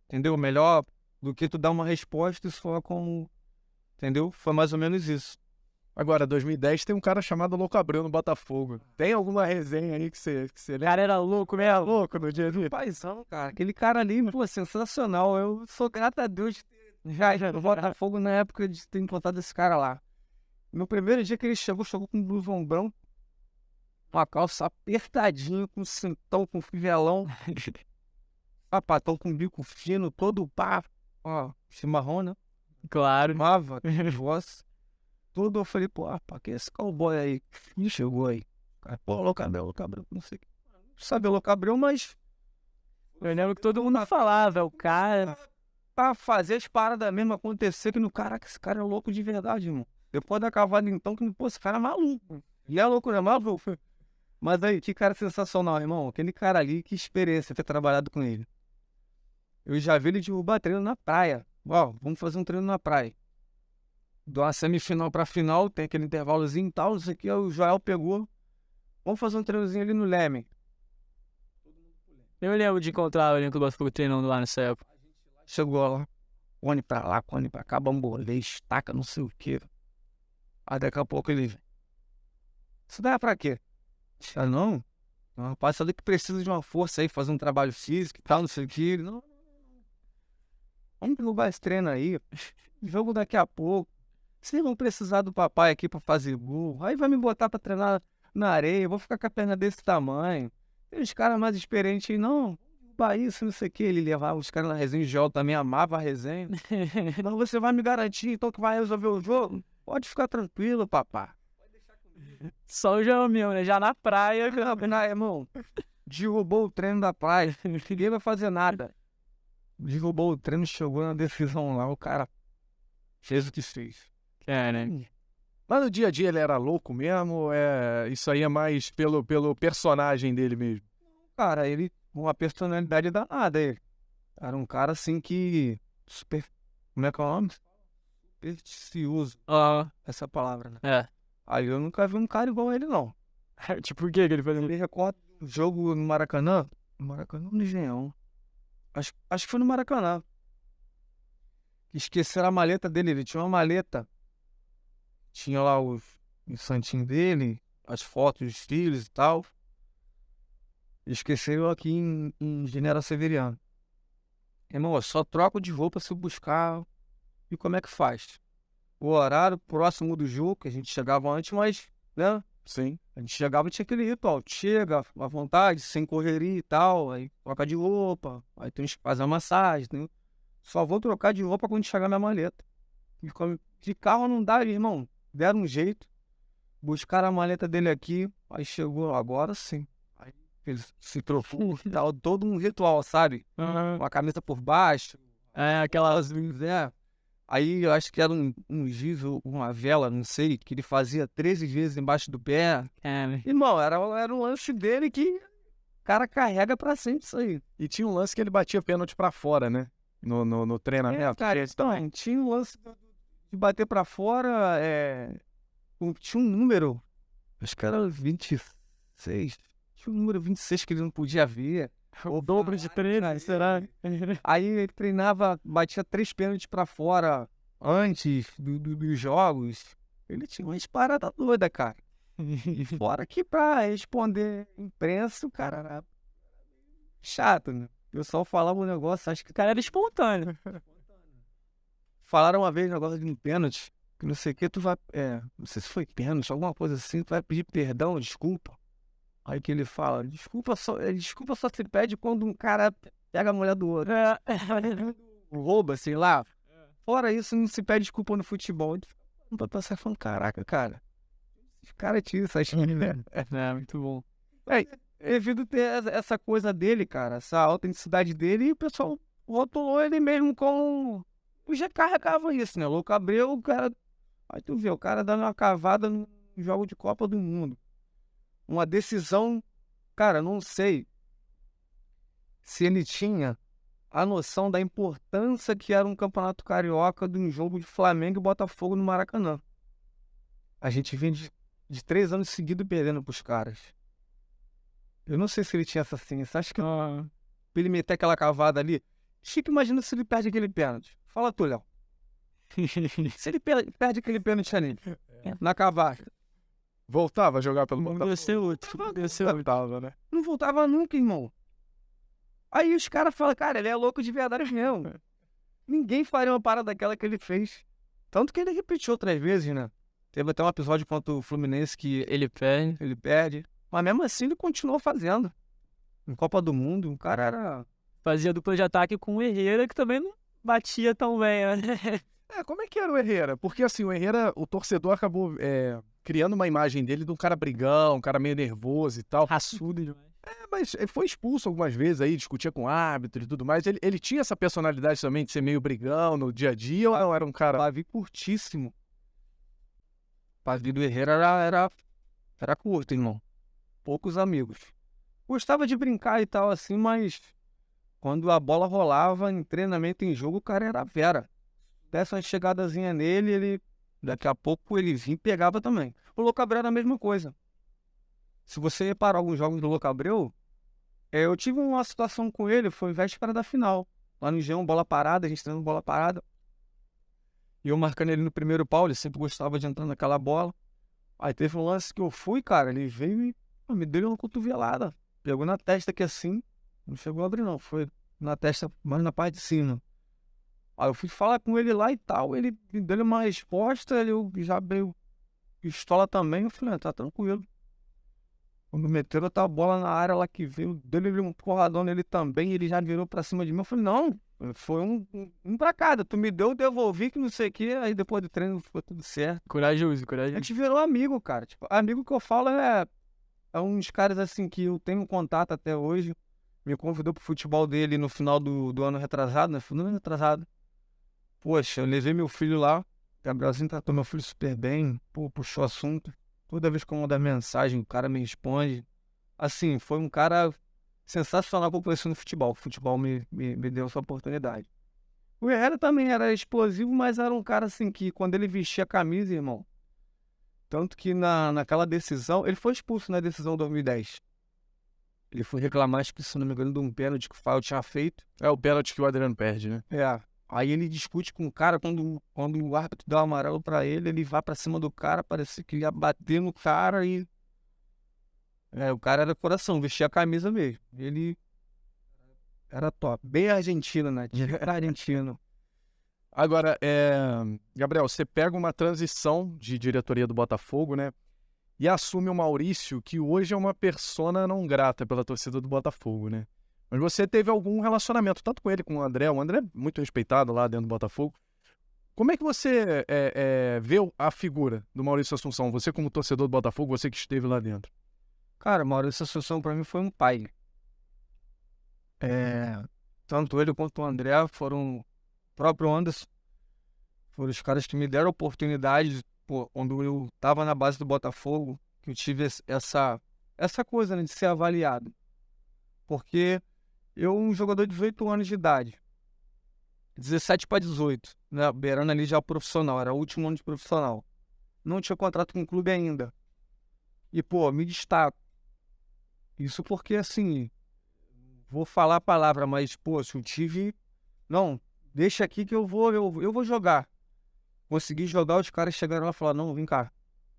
entendeu? Melhor do que tu dar uma resposta e só como, entendeu? Foi mais ou menos isso. Agora, 2010 tem um cara chamado Louco Abreu no Botafogo. Tem alguma resenha aí que você O lembra? cara era louco mesmo. Louco no dia ali? Paizão, cara. Aquele cara ali, pô, sensacional. Eu sou grato a Deus de ter já no Botafogo na época de ter encontrado esse cara lá. No primeiro dia que ele chegou com um blusão branco, uma calça apertadinha, com cintão, com fivelão, sapatão com bico fino, todo pá, ó, chimarrão, né? Claro. Amava, voz. Tudo eu falei, pô, rapaz, que é esse cowboy aí? Me chegou aí. Cara, pô, Louco Abreu, não sei o que. Sabe, Louco Abreu, mas Eu lembro que todo mundo falava, o cara... pra fazer as paradas mesmo acontecer, que no caraca, esse cara é louco de verdade, irmão. Depois da cavada, então, que, pô, esse cara é maluco. E é louco, não é maluco? Mas aí, que cara sensacional, irmão. Aquele cara ali, que experiência ter trabalhado com ele. Eu já vi ele derrubar treino na praia. Ó, vamos fazer um treino na praia. De uma semifinal pra final, tem aquele intervalozinho e tal, não sei o que, o Joel pegou. Vamos fazer um treinozinho ali no Leme. Eu lembro de encontrar o elenco do Botafogo treinando lá nessa época. Chegou lá, cone pra lá, cone pra cá, bambolê, estaca, não sei o que. Aí daqui a pouco ele vem. Isso dá pra quê? Ah, não? É uma rapaziada que precisa de uma força aí, fazer um trabalho físico e tal, não sei o que. Não. Vamos derrubar esse treino aí. Jogo daqui a pouco. Vocês vão precisar do papai aqui pra fazer gol. Aí vai me botar pra treinar na areia. Eu vou ficar com a perna desse tamanho. Tem os caras mais experientes aí, não. Derrubar isso, não sei o que. Ele levava os caras na resenha de jogo também, amava a resenha. Mas você vai me garantir, então, que vai resolver o jogo? Pode ficar tranquilo, papá. Só o João mesmo, né? Já na praia. Não, irmão, derrubou o treino da praia. Ninguém vai fazer nada. Derrubou o treino, chegou na decisão lá. O cara fez o que fez. É, né? Mas no dia a dia ele era louco mesmo? Ou isso aí é mais pelo personagem dele mesmo? Cara, ele, uma personalidade danada, ele. Era um cara assim que, super, como é que é o nome? Supersticioso, Ah, essa palavra, né? é. Aí eu nunca vi um cara igual a ele, não. Tipo, o que ele fazia? Eu me recordo do jogo no Maracanã. No Maracanã ou no Engenhão? Acho que foi no Maracanã. Esqueceram a maleta dele. Ele tinha uma maleta. Tinha lá o santinho dele, as fotos dos filhos e tal. Esqueceram aqui em General Severiano. Irmão, eu só troco de roupa se eu buscar. E como é que faz? O horário próximo do jogo, que a gente chegava antes, mas, né? Sim. A gente chegava e tinha aquele ritual. Chega à vontade, sem correria e tal. Aí troca de roupa. Aí tem que fazer a massagem. Né? Só vou trocar de roupa quando chegar minha maleta. De carro não dá, irmão. Deram um jeito. Buscaram a maleta dele aqui. Aí chegou, agora sim. Aí ele se trocou e tal. Todo um ritual, sabe? Uma camisa por baixo. É, aquelas... É. Aí eu acho que era um giz ou uma vela, não sei, que ele fazia 13 vezes embaixo do pé. É, né? Irmão, era um lance dele que o cara carrega pra sempre isso aí. E tinha um lance que ele batia pênalti pra fora, né? No treinamento. Cara, então, tinha um lance de bater pra fora, tinha um número, acho que era 26, tinha um número 26 que ele não podia ver. O dobro de treino, será? Aí ele treinava, batia 3 pênaltis pra fora antes dos jogos. Ele tinha uma paradas doida, cara. Fora que pra responder imprensa, o cara era chato, né? O pessoal falava um negócio, acho que O cara era espontâneo. falaram uma vez um negócio de um pênalti, que não sei o que, tu vai. Não sei se foi pênalti, alguma coisa assim, tu vai pedir perdão, desculpa. Aí que ele fala, desculpa só se pede quando um cara pega a mulher do outro. Rouba, sei lá. Fora isso, não se pede desculpa no futebol. Não vai passar falando, caraca, cara. Esse cara tinha essa né? É, muito bom. Devido ter essa coisa dele, cara, essa autenticidade dele, e o pessoal rotulou ele mesmo com. Já carregava isso, né? Louco Abreu, o cara. Aí tu vê, o cara dando uma cavada no jogo de Copa do Mundo. Uma decisão, cara, não sei se ele tinha a noção da importância que era um campeonato carioca de um jogo de Flamengo e Botafogo no Maracanã. A gente vem de 3 anos seguidos perdendo pros caras. Eu não sei se ele tinha essa ciência. Acho que pra ele meter aquela cavada ali. Chico, imagina se ele perde aquele pênalti. Fala tu, Léo. Se ele perde aquele pênalti ali, na cavada. Voltava a jogar pelo Não Botafogo. deu ser útil. Deu ser útil. Voltava, né? Não voltava nunca, irmão. Aí os caras falam, cara, ele é louco de verdade mesmo. Ninguém faria uma parada daquela que ele fez. Tanto que ele repetiu outras vezes, né? Teve até um episódio contra o Fluminense que Ele perde. ele perde. Mas mesmo assim ele continuou fazendo. Em Copa do Mundo, o cara era... Fazia dupla de ataque com o Herrera, que também não batia tão bem, né? Como é que era o Herrera? Porque assim, o Herrera, o torcedor acabou criando uma imagem dele de um cara brigão, um cara meio nervoso e tal. Raçudo demais. Mas ele foi expulso algumas vezes aí, discutia com o árbitro e tudo mais. Ele tinha essa personalidade também de ser meio brigão no dia a dia, ou era um cara... Pavio curtíssimo. O pavio do Herrera era curto, irmão. Poucos amigos. Gostava de brincar e tal assim, mas quando a bola rolava em treinamento, em jogo, o cara era vera. Dessa chegadazinha nele, ele daqui a pouco ele vinha e pegava também. O Louco Abreu era a mesma coisa. Se você reparar alguns jogos do Louco Abreu, eu tive uma situação com ele, foi véspera da final. Lá no Engenhão, bola parada, a gente treinando bola parada. E eu marcando ele no primeiro pau, ele sempre gostava de entrar naquela bola. Aí teve um lance que eu fui, cara, ele veio e me deu uma cotovelada. Pegou na testa aqui assim, não chegou a abrir não, foi na testa, mas na parte de cima. Aí eu fui falar com ele lá e tal, ele me deu uma resposta, eu já abriu pistola também, eu falei, tá tranquilo. Quando meteram a bola na área lá que veio, deu-lhe um porradão nele também, ele já virou pra cima de mim, eu falei, não, foi um pra cada, tu me deu, eu devolvi, que não sei o que, aí depois do treino ficou tudo certo. Corajoso. A gente virou amigo, cara, tipo, amigo que eu falo é uns caras assim que eu tenho contato até hoje, me convidou pro futebol dele no final do ano retrasado, né, no ano retrasado. Poxa, eu levei meu filho lá, Gabrielzinho tratou meu filho super bem, pô, puxou assunto. Toda vez que eu mando mensagem, o cara me responde. Assim, foi um cara sensacional que eu conheci no futebol. O futebol me deu essa oportunidade. O Herrera também era explosivo, mas era um cara assim que quando ele vestia a camisa, irmão. Tanto que naquela decisão, ele foi expulso na decisão 2010. Ele foi reclamar, acho que se não me engano, de um pênalti que o Fael tinha feito. É o pênalti que o Adriano perde, né? É. Aí ele discute com o cara, quando o árbitro dá o amarelo pra ele, ele vai pra cima do cara, parecia que ia bater no cara e... o cara era coração, vestia a camisa mesmo. Ele era top. Bem argentino, né? Era argentino. Agora, Gabriel, você pega uma transição de diretoria do Botafogo, né? E assume o Maurício, que hoje é uma persona não grata pela torcida do Botafogo, né? Mas você teve algum relacionamento, tanto com ele como com o André é muito respeitado lá dentro do Botafogo. Como é que você vê a figura do Maurício Assunção? Você como torcedor do Botafogo, você que esteve lá dentro. Cara, Maurício Assunção pra mim foi um pai. Tanto ele quanto o André foram... O próprio Anderson foram os caras que me deram a oportunidade, pô, quando eu tava na base do Botafogo, que eu tive essa coisa, né, de ser avaliado. Porque eu, um jogador de 18 anos de idade, 17 para 18, né, beirando ali já profissional, era o último ano de profissional. Não tinha contrato com o clube ainda. E, pô, me destaco. Isso porque, assim, vou falar a palavra, mas, pô, se eu tive... Não, deixa aqui que eu vou jogar. Consegui jogar, os caras chegaram lá e falaram, não, vem cá,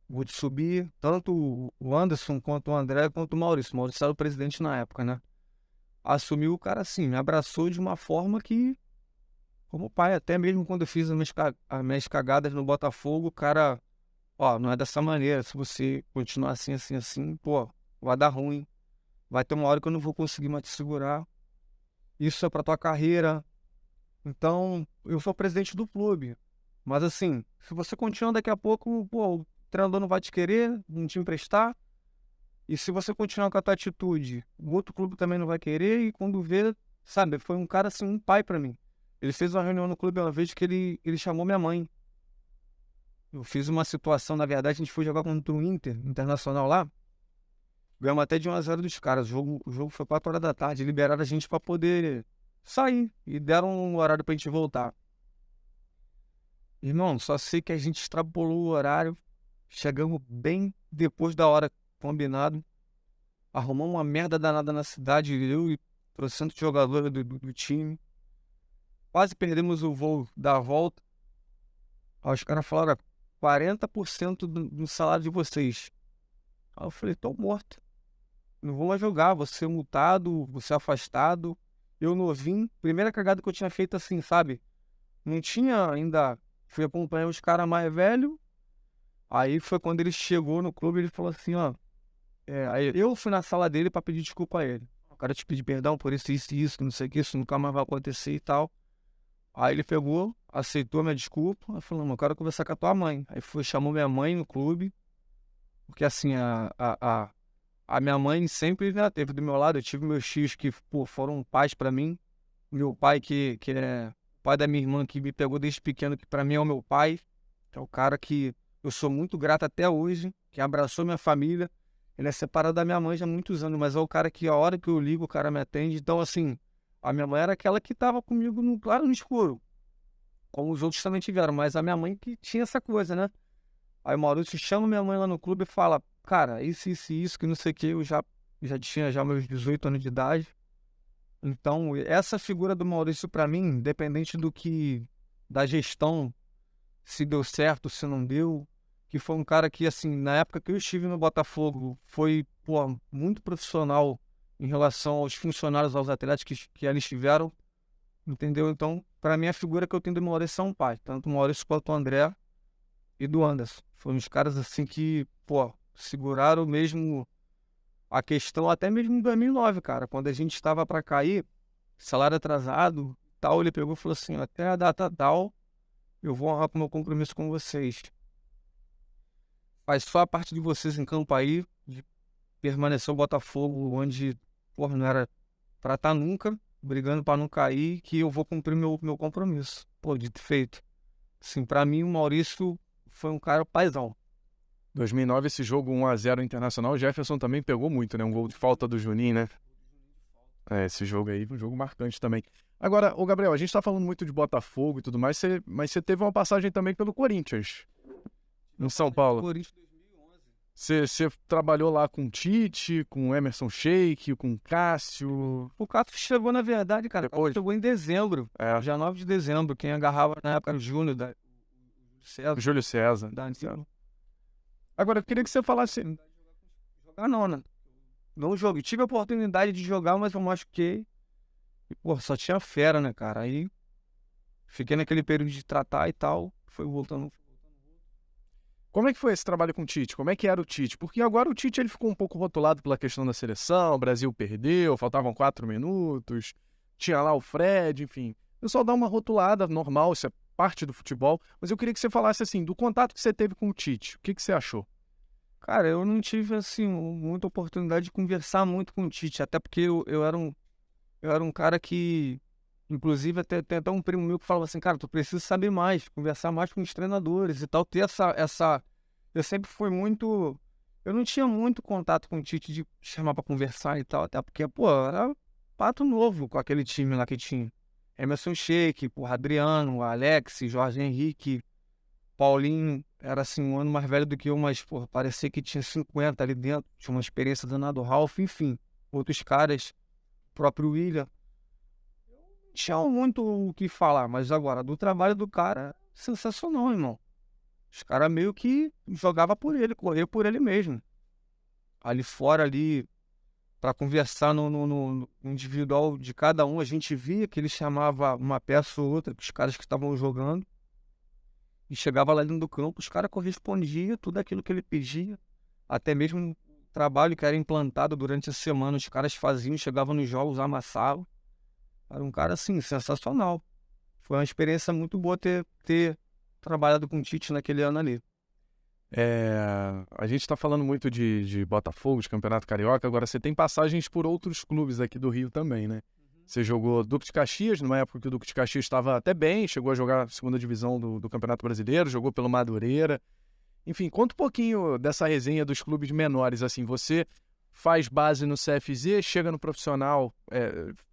vou te subir. Tanto o Anderson, quanto o André, quanto o Maurício. O Maurício era o presidente na época, né? Assumiu o cara assim, me abraçou de uma forma que, como pai, até mesmo quando eu fiz as minhas cagadas no Botafogo, o cara, ó, não é dessa maneira, se você continuar assim, pô, vai dar ruim. Vai ter uma hora que eu não vou conseguir mais te segurar. Isso é pra tua carreira. Então, eu sou presidente do clube. Mas assim, se você continuar daqui a pouco, pô, o treinador não vai te querer, não te emprestar. E se você continuar com a tua atitude, o outro clube também não vai querer. E quando vê, sabe, foi um cara assim, um pai pra mim. Ele fez uma reunião no clube uma vez que ele chamou minha mãe. Eu fiz uma situação, na verdade, a gente foi jogar contra o Internacional lá. Ganhamos até de 1-0 dos caras. O jogo foi 4 horas da tarde. Liberaram a gente pra poder sair. E deram um horário pra gente voltar. Irmão, só sei que a gente extrapolou o horário. Chegamos bem depois da hora combinado. Arrumamos uma merda danada na cidade. Eu e 300 jogadores do time. Quase perdemos o voo da volta. Aí os caras falaram, 40% do salário de vocês. Aí eu falei, tô morto. Não vou mais jogar, vou ser multado, vou ser afastado. Eu novinho, primeira cagada que eu tinha feito assim, sabe? Não tinha ainda... Fui acompanhar os caras mais velhos. Aí foi quando ele chegou no clube, ele falou assim, ó... aí eu fui na sala dele pra pedir desculpa a ele. O cara te pedir perdão por isso, que não sei o que, isso nunca mais vai acontecer e tal. Aí ele pegou, aceitou minha desculpa. Aí falou, eu quero conversar com a tua mãe. Aí chamou minha mãe no clube. Porque assim, a minha mãe sempre, né, teve do meu lado. Eu tive meus tios que, pô, foram pais pra mim. Meu pai, que é pai da minha irmã, que me pegou desde pequeno, que pra mim é o meu pai. Que é o cara que eu sou muito grato até hoje, que abraçou minha família. Ele é separado da minha mãe já há muitos anos, mas é o cara que a hora que eu ligo, o cara me atende. Então, assim, a minha mãe era aquela que tava comigo no claro no escuro. Como os outros também tiveram, mas a minha mãe que tinha essa coisa, né? Aí o Maurício chama minha mãe lá no clube e fala, cara, isso, que não sei o que, eu já tinha já meus 18 anos de idade. Então, essa figura do Maurício pra mim, independente da gestão, se deu certo, se não deu, que foi um cara que, assim, na época que eu estive no Botafogo, foi, pô, muito profissional em relação aos funcionários, aos atletas que ali estiveram, entendeu? Então, pra mim, a figura que eu tenho do Maurício é um pai, tanto o Maurício quanto o André e do Anderson. Foram uns caras, assim, que, pô, seguraram mesmo a questão, até mesmo em 2009, cara, quando a gente estava pra cair, salário atrasado, tal, ele pegou e falou assim, até a data tal, eu vou honrar com o meu compromisso com vocês. Faz só a parte de vocês em campo aí, de permanecer o Botafogo, onde, porra, não era pra estar nunca, brigando pra não cair, que eu vou cumprir meu compromisso. Pô, dito e feito. Assim, pra mim, o Maurício foi um cara paizão. 2009, esse jogo 1-0 Internacional, o Jefferson também pegou muito, né? Um gol de falta do Juninho, né? Esse jogo aí, um jogo marcante também. Agora, ô Gabriel, a gente tá falando muito de Botafogo e tudo mais, mas você teve uma passagem também pelo Corinthians, no São Paulo. Corinthians 2011. Você trabalhou lá com o Tite, com o Emerson Sheik, com o Cássio. O Cássio chegou, na verdade, cara, Depois? chegou em dezembro, dia 9 de dezembro. Quem agarrava na época era o Júnior, O Júlio César. Agora, eu queria que você falasse. Jogar não, né? Não joguei. Tive a oportunidade de jogar, mas eu machuquei. E, pô, só tinha fera, né, cara? Aí fiquei naquele período de tratar e tal. Foi voltando. Como é que foi esse trabalho com o Tite? Como é que era o Tite? Porque agora o Tite ele ficou um pouco rotulado pela questão da seleção, o Brasil perdeu, faltavam 4 minutos, tinha lá o Fred, enfim. O pessoal dá uma rotulada normal, isso é parte do futebol, mas eu queria que você falasse assim, do contato que você teve com o Tite, o que você achou? Cara, eu não tive, assim, muita oportunidade de conversar muito com o Tite, até porque eu era um cara que, inclusive, tem até um primo meu que falava assim, cara, tu precisa saber mais, conversar mais com os treinadores e tal, ter essa... Eu sempre fui muito... Eu não tinha muito contato com o Tite de chamar pra conversar e tal, até porque, pô, era pato novo com aquele time lá que tinha. Emerson Sheik, porra, Adriano, Alex, Jorge Henrique, Paulinho, era assim, um ano mais velho do que eu, mas, porra, parecia que tinha 50 ali dentro, tinha uma experiência danada, o Ralf, enfim, outros caras, o próprio William. Não tinha muito o que falar, mas agora, do trabalho do cara, sensacional, irmão. Os caras meio que jogavam por ele, corria por ele mesmo. Ali fora, ali, para conversar no individual de cada um, a gente via que ele chamava uma peça ou outra, os caras que estavam jogando, e chegava lá dentro do campo, os caras correspondiam tudo aquilo que ele pedia, até mesmo o trabalho que era implantado durante a semana, os caras faziam, chegavam nos jogos, amassavam. Era um cara, assim, sensacional. Foi uma experiência muito boa ter trabalhado com o Tite naquele ano ali. A gente está falando muito de Botafogo, de Campeonato Carioca, agora você tem passagens por outros clubes aqui do Rio também, né? Você jogou Duque de Caxias, numa época que o Duque de Caxias estava até bem, chegou a jogar a segunda divisão do Campeonato Brasileiro, jogou pelo Madureira. Enfim, conta um pouquinho dessa resenha dos clubes menores, assim, você faz base no CFZ, chega no profissional,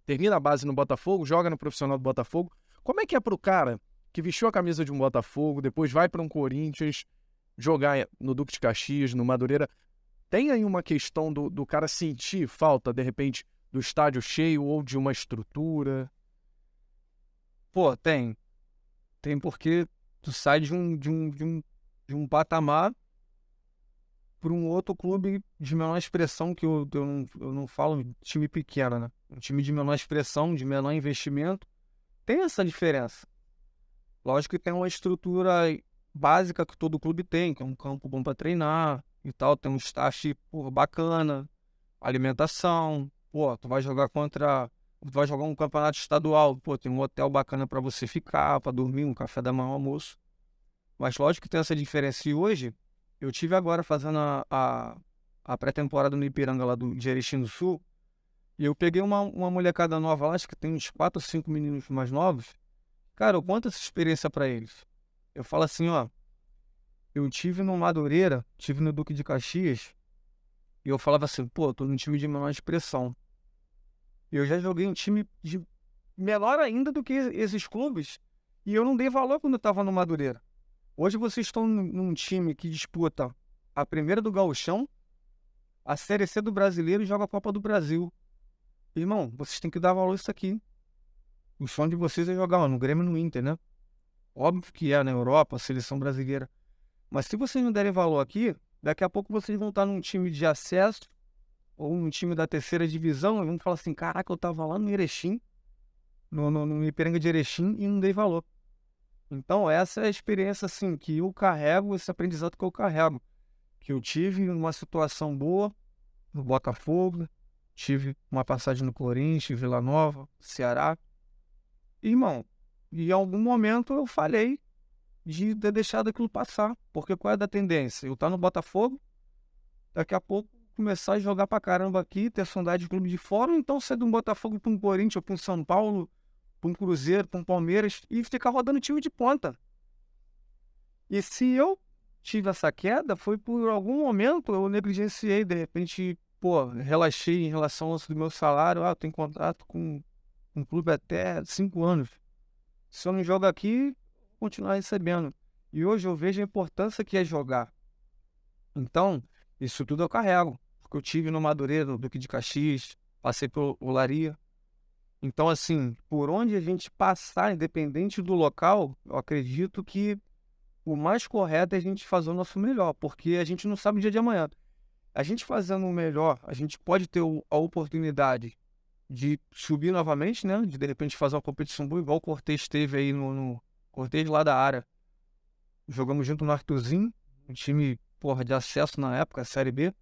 termina a base no Botafogo, joga no profissional do Botafogo. Como é que é pro cara que vestiu a camisa de um Botafogo, depois vai para um Corinthians, jogar no Duque de Caxias, no Madureira? Tem aí uma questão do cara sentir falta, de repente, do estádio cheio ou de uma estrutura? Pô, tem. Tem porque tu sai de um patamar para um outro clube de menor expressão, que eu não falo time pequeno, né? Um time de menor expressão, de menor investimento. Tem essa diferença. Lógico que tem uma estrutura básica que todo clube tem, que é um campo bom para treinar e tal, tem um staff, pô, bacana, alimentação, pô, tu vai jogar um campeonato estadual, pô, tem um hotel bacana para você ficar, para dormir, um café da manhã, um almoço. Mas lógico que tem essa diferença. E hoje, eu tive agora fazendo a pré-temporada no Ipiranga lá de Erechim do Sul, e eu peguei uma molecada nova lá, acho que tem uns 4 ou 5 meninos mais novos. Cara, eu conto essa experiência pra eles. Eu falo assim, ó, eu tive no Madureira, tive no Duque de Caxias, e eu falava assim, pô, tô num time de menor expressão. Eu já joguei um time de menor ainda do que esses clubes, e eu não dei valor quando eu tava no Madureira. Hoje vocês estão num time que disputa a primeira do Gauchão, a Série C do Brasileiro e joga a Copa do Brasil. Irmão, vocês têm que dar valor a isso aqui. O sonho de vocês é jogar no Grêmio e no Inter, né? Óbvio que é na Europa, a seleção brasileira. Mas se vocês não derem valor aqui, daqui a pouco vocês vão estar num time de acesso ou num time da terceira divisão e vão falar assim, caraca, eu tava lá no Erechim, no Ipiranga de Erechim e não dei valor. Então essa é a experiência assim, que eu carrego, esse aprendizado que eu carrego. Que eu tive uma situação boa no Botafogo, tive uma passagem no Corinthians, Vila Nova, Ceará. Irmão, em algum momento eu falhei de ter deixado aquilo passar. Porque qual é da tendência? Eu tá no Botafogo, daqui a pouco começar a jogar pra caramba aqui, ter sondagem de clube de fora, ou então ser de um Botafogo pra um Corinthians, ou pra um São Paulo, pra um Cruzeiro, pra um Palmeiras, e ficar rodando time de ponta. E se eu tive essa queda, foi por algum momento eu negligenciei, de repente, relaxei em relação ao lance do meu salário. Eu tenho contrato com um clube até 5 anos. Se eu não jogo aqui, vou continuar recebendo. E hoje eu vejo a importância que é jogar. Então, isso tudo eu carrego. Porque eu tive no Madureira, no Duque de Caxias, passei pelo Olaria. Então, assim, por onde a gente passar, independente do local, eu acredito que o mais correto é a gente fazer o nosso melhor, porque a gente não sabe o dia de amanhã. A gente fazendo o melhor, a gente pode ter a oportunidade de subir novamente, né? De repente fazer uma competição boa, igual o Cortez teve aí no Cortez lá da área. Jogamos junto no Arthurzinho, um time, de acesso na época, a Série B.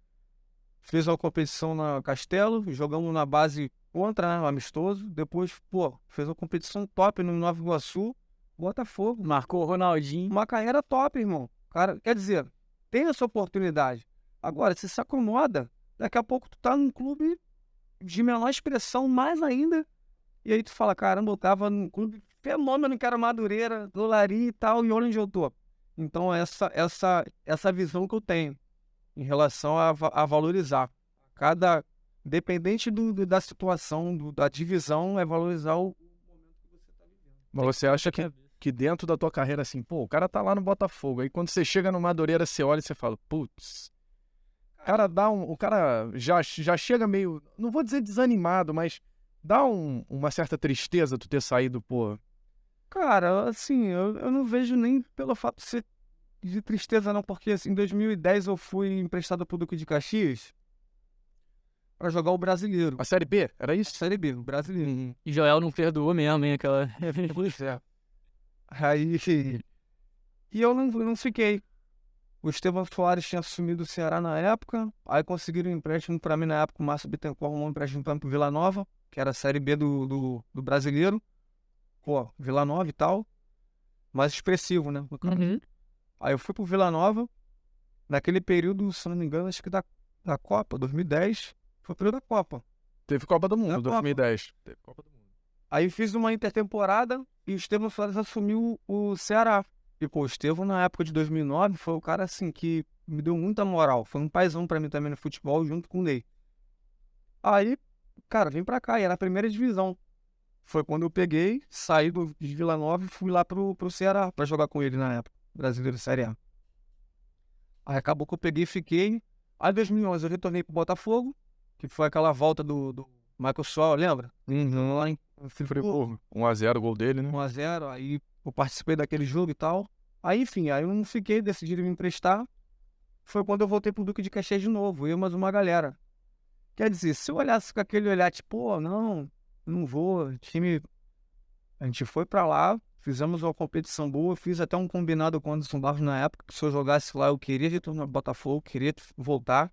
Fez uma competição na Castelo, jogamos na base contra, né? Um amistoso. Depois, fez uma competição top no Nova Iguaçu, Botafogo. Marcou o Ronaldinho. Uma carreira top, irmão. Cara, quer dizer, tem essa oportunidade. Agora, se acomoda, daqui a pouco tu tá num clube de menor expressão, mais ainda. E aí tu fala, caramba, eu tava num clube fenômeno que era Madureira, Olaria e tal, e olha onde eu tô. Então, essa visão que eu tenho em relação a valorizar. Dependente da situação, da divisão, é valorizar o momento que você tá vivendo. Mas você acha que dentro da tua carreira, assim, o cara tá lá no Botafogo, aí quando você chega no Madureira, você olha e você fala, putz, o cara já chega meio, não vou dizer desanimado, mas dá uma certa tristeza tu ter saído, Cara, assim, eu não vejo nem pelo fato de ser de tristeza não, porque assim, em 2010 eu fui emprestado pro Duque de Caxias pra jogar o Brasileiro. A Série B, era isso? A Série B, o Brasileiro. E Joel não perdoou mesmo, hein, aquela... Pois é. Aí, e eu não fiquei. O Estevão Soares tinha assumido o Ceará na época, aí conseguiram um empréstimo pra mim na época, o Márcio Bittencourt arrumou um empréstimo pra mim pro Vila Nova, que era a Série B do Brasileiro. Vila Nova e tal, mais expressivo, né? Uhum. Aí eu fui pro Vila Nova, naquele período, se não me engano, acho que da Copa, 2010, foi o período da Copa. Teve Copa do Mundo, 2010. Teve Copa do Mundo. Aí fiz uma intertemporada e o Estevão Soares assumiu o Ceará. E, o Estevão, na época de 2009, foi o cara, assim, que me deu muita moral. Foi um paizão pra mim também no futebol, junto com o Ney. Aí, cara, vim pra cá, e era a primeira divisão. Foi quando eu peguei, saí de Vila Nova e fui lá pro Ceará pra jogar com ele na época, Brasileiro Série A. Aí acabou que eu peguei e fiquei. Aí em 2011 eu retornei pro Botafogo, que foi aquela volta do Michael Sol, lembra? Lá em Friburgo. 1x0 o gol dele, né? 1x0, aí eu participei daquele jogo e tal. Aí, enfim, aí eu não fiquei, decidiram me emprestar. Foi quando eu voltei pro Duque de Caxias de novo, eu mais uma galera. Quer dizer, se eu olhasse com aquele olhar, tipo, não vou, time... A gente foi pra lá, fizemos uma competição boa, fiz até um combinado com o Anderson Barros na época, que se eu jogasse lá eu queria retornar ao Botafogo, queria voltar.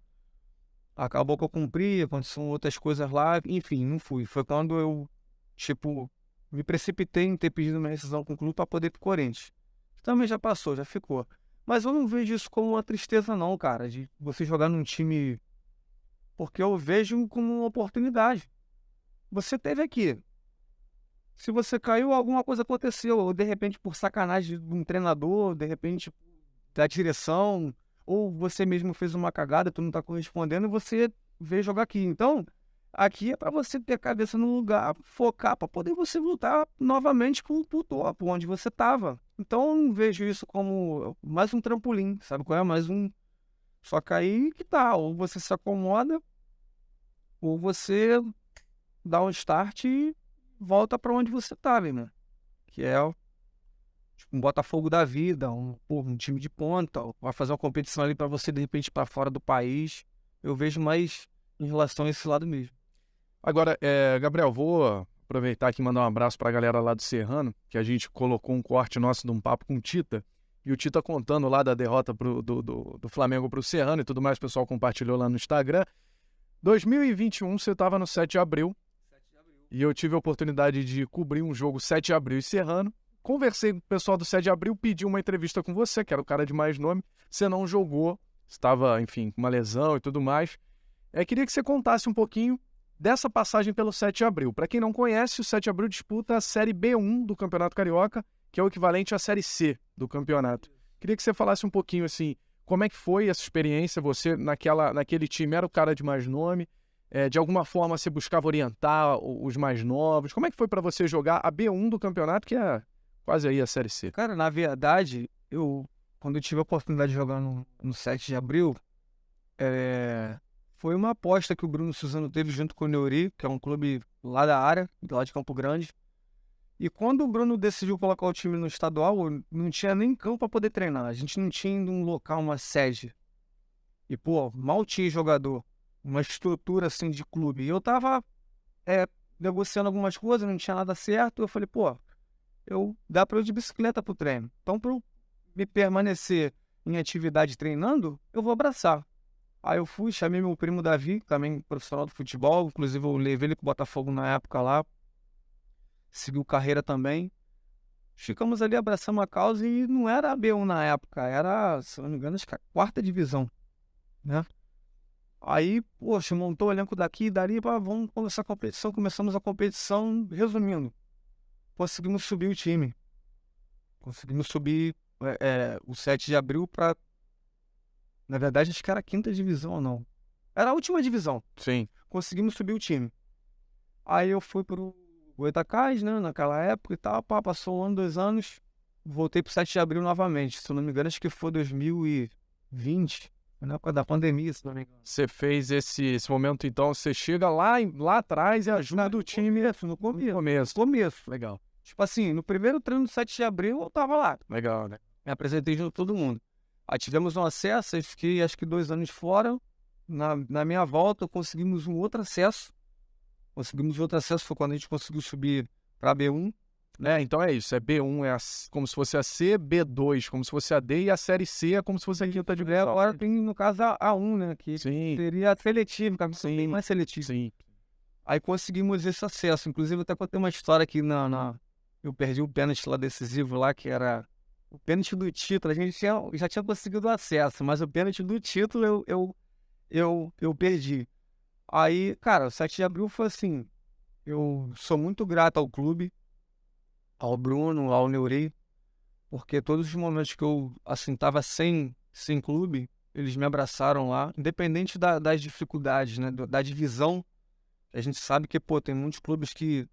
Acabou que eu cumpri, aconteceram outras coisas lá, enfim, não fui. Foi quando eu, me precipitei em ter pedido uma rescisão com o clube pra poder ir pro Corinthians. Também já passou, já ficou. Mas eu não vejo isso como uma tristeza não, cara, de você jogar num time... Porque eu vejo como uma oportunidade. Você teve aqui. Se você caiu, alguma coisa aconteceu. Ou de repente por sacanagem de um treinador, de repente da direção, ou você mesmo fez uma cagada, tu não tá correspondendo e você veio jogar aqui. Então, aqui é para você ter a cabeça no lugar, focar, para poder você voltar novamente pro topo, onde você tava. Então, eu não vejo isso como mais um trampolim, sabe qual é? Mais um... Só que aí que tá, ou você se acomoda, ou você dá um start e volta para onde você tava, irmão. Que é um Botafogo da vida, um time de ponta, vai fazer uma competição ali para você, de repente, para fora do país. Eu vejo mais em relação a esse lado mesmo. Agora, Gabriel, vou aproveitar aqui e mandar um abraço para a galera lá do Serrano, que a gente colocou um corte nosso de um papo com o Tita, e o Tita contando lá da derrota do Flamengo para o Serrano e tudo mais, o pessoal compartilhou lá no Instagram. 2021, você estava no 7 de abril, e eu tive a oportunidade de cobrir um jogo 7 de abril e Serrano. Conversei com o pessoal do 7 de abril, pedi uma entrevista com você, que era o cara de mais nome. Você não jogou, estava, enfim, com uma lesão e tudo mais. Queria que você contasse um pouquinho dessa passagem pelo 7 de abril. Para quem não conhece, o 7 de abril disputa a Série B1 do Campeonato Carioca, que é o equivalente à Série C do campeonato. Queria que você falasse um pouquinho, assim, como é que foi essa experiência? Você, naquele time, era o cara de mais nome? De alguma forma, você buscava orientar os mais novos? Como é que foi para você jogar a B1 do campeonato, que é quase aí a Série C? Cara, na verdade, quando eu tive a oportunidade de jogar no 7 de abril, foi uma aposta que o Bruno Suzano teve junto com o Neuri, que é um clube lá da área, lá de Campo Grande. E quando o Bruno decidiu colocar o time no estadual, não tinha nem campo para poder treinar. A gente não tinha ainda um local, uma sede. E, pô, mal tinha jogador, uma estrutura assim de clube. E eu tava negociando algumas coisas, não tinha nada certo. Eu falei, pô, dá para eu ir de bicicleta pro treino. Então, para eu me permanecer em atividade treinando, eu vou abraçar. Aí eu fui, chamei meu primo Davi, também profissional do futebol. Inclusive, eu levei ele pro Botafogo na época lá. Seguiu carreira também. Ficamos ali, abraçamos a causa e não era a B1 na época, era, se não me engano, acho que a 4ª divisão, né? Aí, poxa, montou o elenco daqui e dali, vamos começar a competição. Começamos a competição, resumindo, conseguimos subir o time. Conseguimos subir o 7 de abril para, na verdade, acho que era a 5ª divisão ou não. Era a última divisão. Sim. Conseguimos subir o time. Aí eu fui pro Goitacás, né, naquela época e tal, passou 1 ano, 2 anos, voltei pro 7 de abril novamente, se eu não me engano, acho que foi 2020, na época da pandemia, se não me engano. Você fez esse momento, então, você chega lá atrás e ajuda o time No começo. Legal. Tipo assim, no primeiro treino do 7 de abril, eu tava lá. Legal, né? Me apresentei junto com todo mundo. Aí tivemos um acesso, eu fiquei acho que 2 anos fora. Na minha volta, conseguimos um outro acesso. Foi quando a gente conseguiu subir para B1. Então é isso, B1 como se fosse a C, B2 como se fosse a D e a Série C é como se fosse a 5ª divisão. Agora tem, no caso, a A1, né? Que Sim. seria seletivo, bem mais seletivo. Sim. Aí conseguimos esse acesso. Inclusive, até contei uma história aqui eu perdi o pênalti lá decisivo lá, que era o pênalti do título. A gente já tinha conseguido o acesso, mas o pênalti do título eu perdi. Aí, cara, o 7 de abril foi assim, eu sou muito grato ao clube, ao Bruno, ao Neuri, porque todos os momentos que eu, assim, tava sem clube, eles me abraçaram lá, independente das dificuldades, né, da divisão. A gente sabe que, pô, tem muitos clubes que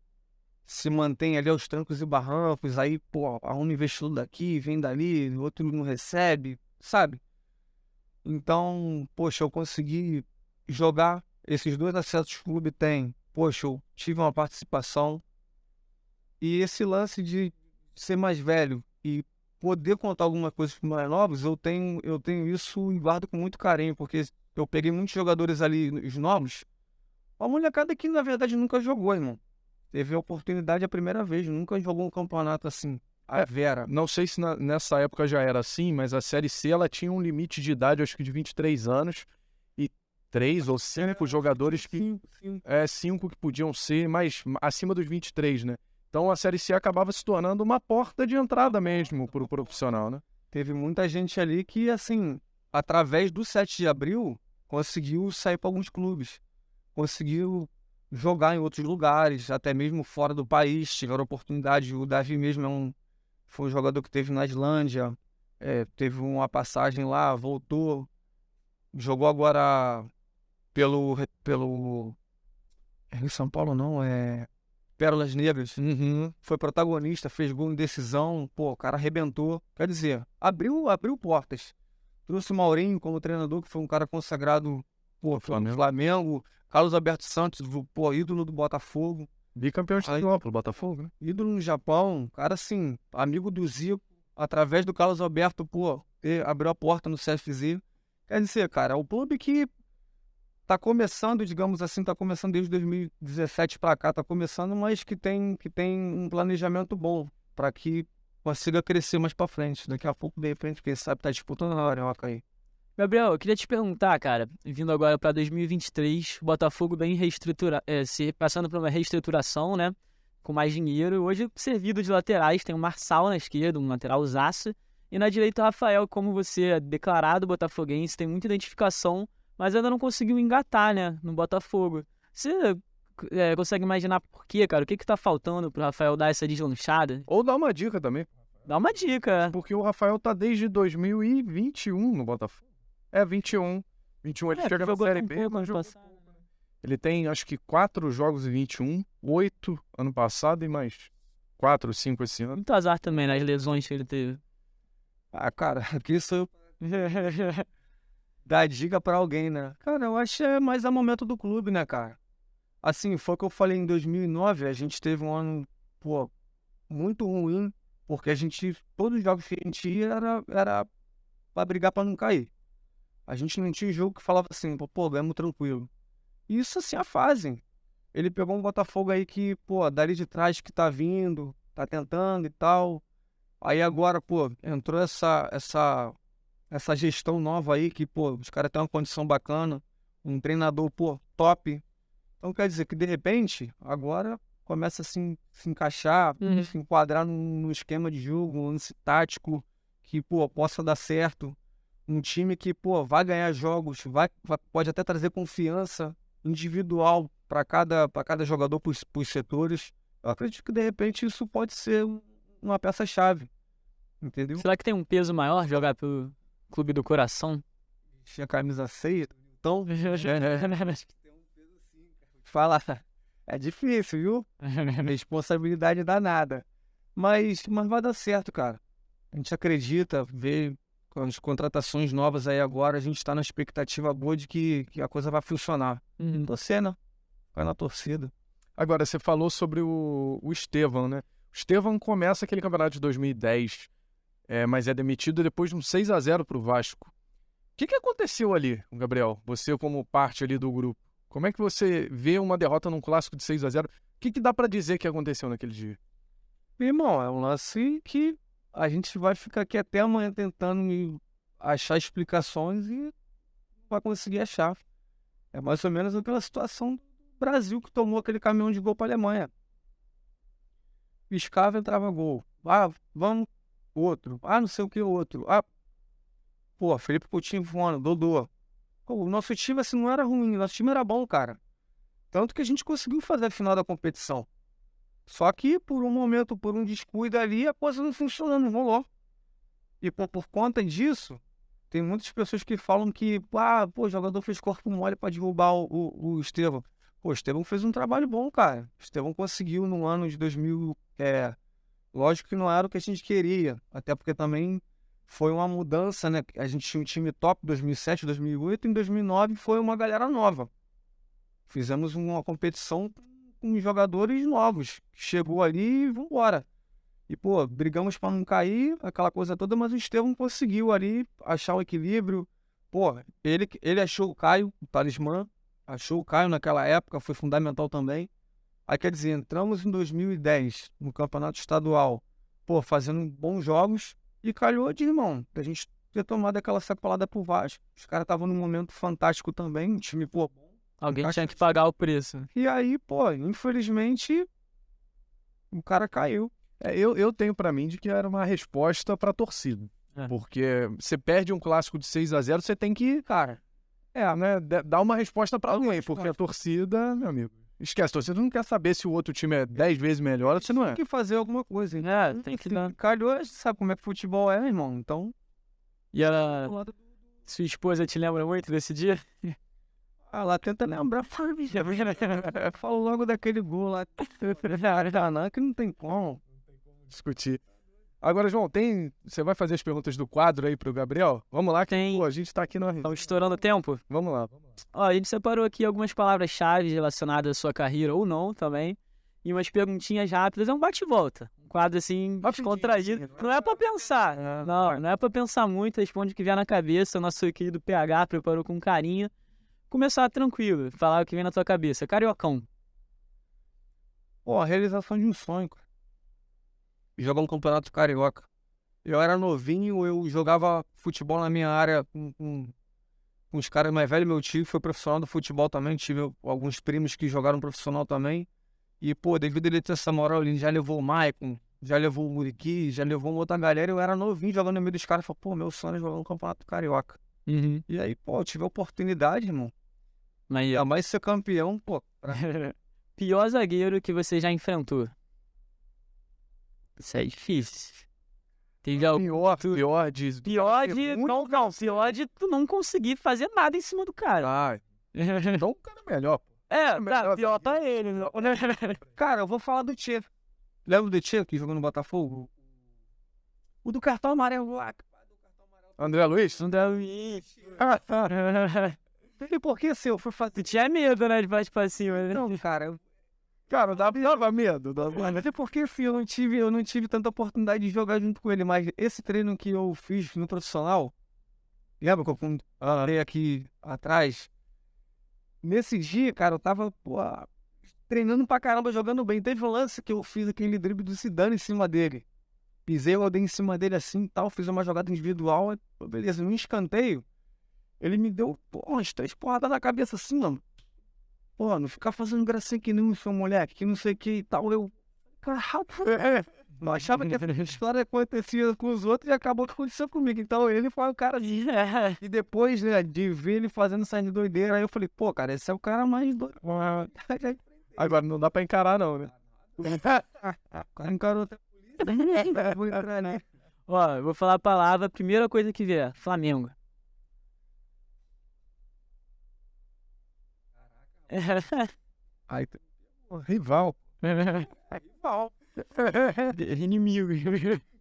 se mantêm ali aos trancos e barrancos, aí, pô, um investiu daqui, vem dali, o outro não recebe, sabe? Então, poxa, eu consegui jogar. Esses 2 acessos que o clube tem, poxa, eu tive uma participação. E esse lance de ser mais velho e poder contar alguma coisa para os mais novos, eu tenho isso e guardo com muito carinho, porque eu peguei muitos jogadores ali, os novos, uma molecada que na verdade nunca jogou, irmão. Teve a oportunidade a primeira vez, nunca jogou um campeonato assim, a Vera. Não sei se nessa época já era assim, mas a Série C ela tinha um limite de idade, acho que de 23 anos. 3 ou 5 jogadores que... 5 que podiam ser, mas acima dos 23, né? Então a Série C acabava se tornando uma porta de entrada mesmo para o profissional, né? Teve muita gente ali que, assim, através do 7 de abril, conseguiu sair para alguns clubes. Conseguiu jogar em outros lugares, até mesmo fora do país. Tiveram oportunidade. O Davi mesmo foi um jogador que teve na Islândia, teve uma passagem lá, voltou. Jogou agora pelo Rio São Paulo não, Pérolas Negras. Foi protagonista, fez gol em decisão, pô, o cara arrebentou. Quer dizer, abriu portas. Trouxe o Maurinho como treinador, que foi um cara consagrado, pô, Flamengo. Carlos Alberto Santos, pô, ídolo do Botafogo. Bicampeão estadual pelo Botafogo, né? Ídolo no Japão, cara assim, amigo do Zico, através do Carlos Alberto, pô, abriu a porta no CFZ. Quer dizer, cara, o clube que tá começando, digamos assim, tá começando desde 2017 para cá, tá começando, mas que tem um planejamento bom para que consiga crescer mais para frente. Daqui a pouco, de repente, quem sabe tá disputando na Arioca aí. Gabriel, eu queria te perguntar, cara, vindo agora para 2023, o Botafogo bem passando por uma reestruturação, né, com mais dinheiro. Hoje, servido de laterais, tem o Marçal na esquerda, um lateral zaço, e na direita o Rafael, como você é declarado botafoguense, tem muita identificação, mas ainda não conseguiu engatar, né, no Botafogo. Você consegue imaginar por quê, cara? O que tá faltando pro Rafael dar essa deslanchada? Ou dar uma dica também. Dá uma dica. Porque o Rafael tá desde 2021 no Botafogo. 21. 21 ele chega na jogou Série um B, pouco mas ano jogou passado. pouco, né? Ele tem, acho que 4 jogos em 21, 8 ano passado e mais 4, 5 esse ano. Muito azar também nas lesões que ele teve. Ah, cara, aqui sou eu dar dica pra alguém, né? Cara, eu acho que é mais a momento do clube, né, cara? Assim, foi o que eu falei em 2009, a gente teve um ano, pô, muito ruim, porque todos os jogos que a gente ia era pra brigar pra não cair. A gente não tinha jogo que falava assim, pô, ganhamos tranquilo. E isso assim, a fase. Ele pegou um Botafogo aí que, pô, dali de trás que tá vindo, tá tentando e tal. Aí agora, pô, entrou essa gestão nova aí que, pô, os caras têm uma condição bacana, um treinador, pô, top. Então quer dizer que de repente, agora começa a se encaixar, se enquadrar num esquema de jogo, um lance tático que, pô, possa dar certo. Um time que, pô, vai ganhar jogos, pode até trazer confiança individual para cada jogador, para os setores. Eu acredito que de repente isso pode ser uma peça-chave, entendeu? Será que tem um peso maior jogar pelo Clube do Coração? Tinha camisa 6, então fala, é difícil, viu? Responsabilidade danada. Mas vai dar certo, cara. A gente acredita, vê com as contratações novas aí agora, a gente tá na expectativa boa de que a coisa vai funcionar. Torcer, né? Vai na torcida. Agora, você falou sobre o Estevão, né? O Estevão começa aquele campeonato de 2010, mas é demitido depois de um 6-0 pro Vasco. O que aconteceu ali, Gabriel? Você como parte ali do grupo. Como é que você vê uma derrota num clássico de 6-0? O que dá pra dizer que aconteceu naquele dia? Meu irmão, é um lance que a gente vai ficar aqui até amanhã tentando achar explicações e não vai conseguir achar. É mais ou menos aquela situação do Brasil que tomou aquele caminhão de gol para a Alemanha. Piscava, entrava gol. Ah, vamos, outro. Ah, não sei o que, outro. Ah, pô, Felipe Coutinho voando, Dodô. Pô, o nosso time assim não era ruim, nosso time era bom, cara. Tanto que a gente conseguiu fazer a final da competição. Só que por um momento, por um descuido ali, a coisa não funcionou, não rolou. E por conta disso, tem muitas pessoas que falam que, pô, o jogador fez corpo mole para derrubar o Estevão. Pô, o Estevão fez um trabalho bom, cara. O Estevão conseguiu no ano de 2000, lógico que não era o que a gente queria, até porque também foi uma mudança, né? A gente tinha um time top em 2007, 2008, em 2009 foi uma galera nova. Fizemos uma competição com jogadores novos. Chegou ali e vambora. E, pô, brigamos para não cair, aquela coisa toda, mas o Estevão conseguiu ali achar o equilíbrio. Pô, ele achou o Caio, o talismã, achou o Caio naquela época, foi fundamental também. Aí, quer dizer, entramos em 2010 no Campeonato Estadual, pô, fazendo bons jogos, e calhou de, irmão, da gente ter tomado aquela sacolada pro Vasco. Os caras estavam num momento fantástico também, um time, pô, Alguém tinha que pagar o preço. e aí, pô, infelizmente, o cara caiu. Eu tenho pra mim de que era uma resposta pra torcida. Porque você perde um clássico de 6-0, você tem que, Cara, né, dar uma resposta pra alguém. Porque a torcida, meu amigo, esquece, a torcida não quer saber se o outro time é 10 vezes melhor ou se não é. tem que fazer alguma coisa, hein? Tem que dar. Calhou, a gente sabe como é que futebol é, irmão. Então, E ela. Sua esposa te lembra muito desse dia? lá tenta lembrar. Falo logo daquele gol lá. Não, que não tem como Discutir. Agora, João, você vai fazer as perguntas do quadro aí pro Gabriel? Vamos lá, que Tem. pô, a gente tá aqui na... Estão estourando o tempo? Vamos lá. Ó, a gente separou aqui algumas palavras-chave relacionadas à sua carreira ou não também. E umas perguntinhas rápidas. É um bate-volta. Um quadro assim, descontraído. Não é pra pensar. Não é pra pensar muito. Responde o que vier na cabeça. O nosso querido PH preparou com carinho. Começar tranquilo. Falar o que vem na tua cabeça. Cariocão. Pô, a realização de um sonho, cara. Jogar um campeonato carioca. Eu era novinho, eu jogava futebol na minha área com os caras mais velhos. Meu tio foi profissional do futebol também. Tive alguns primos que jogaram profissional também. E, pô, devido a ele ter essa moral, ele já levou o Maicon, já levou o Muriqui, já levou uma outra galera. Eu era novinho jogando no meio dos caras. Falei, pô, meu sonho é jogar um campeonato carioca. E aí, pô, eu tive a oportunidade, irmão. Mas, Ainda mais ser campeão, pô. pior zagueiro que você já enfrentou? Isso é difícil. Teve algo Pior de... pior de pior de tu não conseguir fazer nada em cima do cara. Ah, então o cara é melhor. Tá, pior tá ele. Né? Cara, eu vou falar do Tchê. Lembra do Tchê que jogou no Botafogo? O do cartão amarelo lá. André Luiz? André Luiz. E por que se eu fui fazer... Tu tinha medo, né, de baixo pra cima, né? Não, cara, Cara, dava medo. mas até porque, filho, eu não tive tanta oportunidade de jogar junto com ele, mas esse treino que eu fiz no profissional, lembra que eu falei aqui atrás? Nesse dia, cara, eu tava treinando pra caramba, jogando bem. Teve um lance que eu fiz aquele drible do Zidane em cima dele. Pisei, eu dei em cima dele assim e tal, fiz uma jogada individual, beleza, num escanteio, ele me deu umas 3 porradas na cabeça assim, mano. Pô, não ficar fazendo gracinha que nem seu moleque, que não sei o que e tal. Eu, caralho, não achava que a história acontecia com os outros e acabou que aconteceu comigo. Então ele foi o cara. E depois, né, de ver ele fazendo essa doideira, aí eu falei, pô, cara, esse é o cara mais doido. Agora não dá pra encarar, não, né? O cara encarou até a polícia. Vou entrar, né? Ó, eu vou falar a palavra, primeira coisa que vier, Flamengo. Aí, rival. Rival. Inimigo.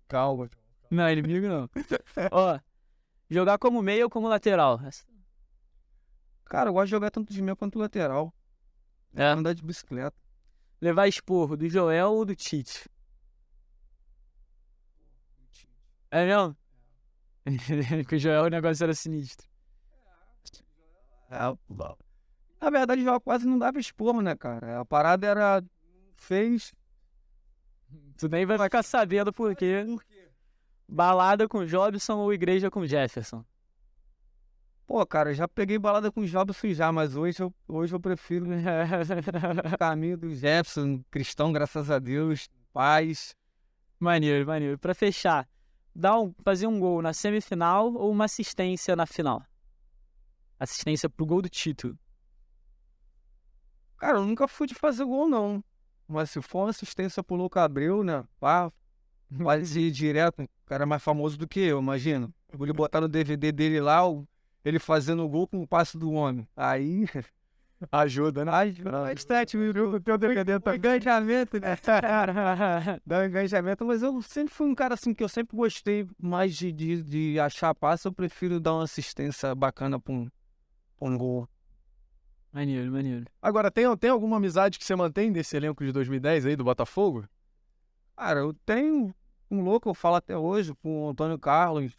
Calma. Não, inimigo não. Ó, jogar como meia ou como lateral? Cara, eu gosto de jogar tanto de meia quanto lateral. Andar de bicicleta. Levar esporro do Joel ou do Tite? É mesmo? Com o Joel o negócio era sinistro. Na verdade, já quase não dava esporro, né, cara? A parada era... Fez... Tu nem vai ficar sabendo por quê. Balada com Jobson ou igreja com Jefferson? Pô, cara, já peguei balada com o Jobson já, mas hoje eu prefiro o caminho do Jefferson, cristão, graças a Deus, paz. Maneiro, maneiro. Pra fechar, fazer um gol na semifinal ou uma assistência na final? Assistência pro gol do título. Cara, eu nunca fui de fazer gol, não. Mas se for uma assistência pro Louco Abreu, né? Pá, pode ir direto. O cara é mais famoso do que eu, imagina. Eu vou botar no DVD dele lá, ele fazendo o gol com o passe do homem. Aí... Ajuda, né? Bastante, o teu DVD tá... engajamento, né? Dá um engajamento, mas eu sempre fui um cara assim que eu sempre gostei mais de achar passe. Eu prefiro dar uma assistência bacana pra um gol. Maneiro, maneiro. Agora, tem alguma amizade que você mantém desse elenco de 2010 aí, do Botafogo? Cara, eu tenho um louco, eu falo até hoje, com o Antônio Carlos.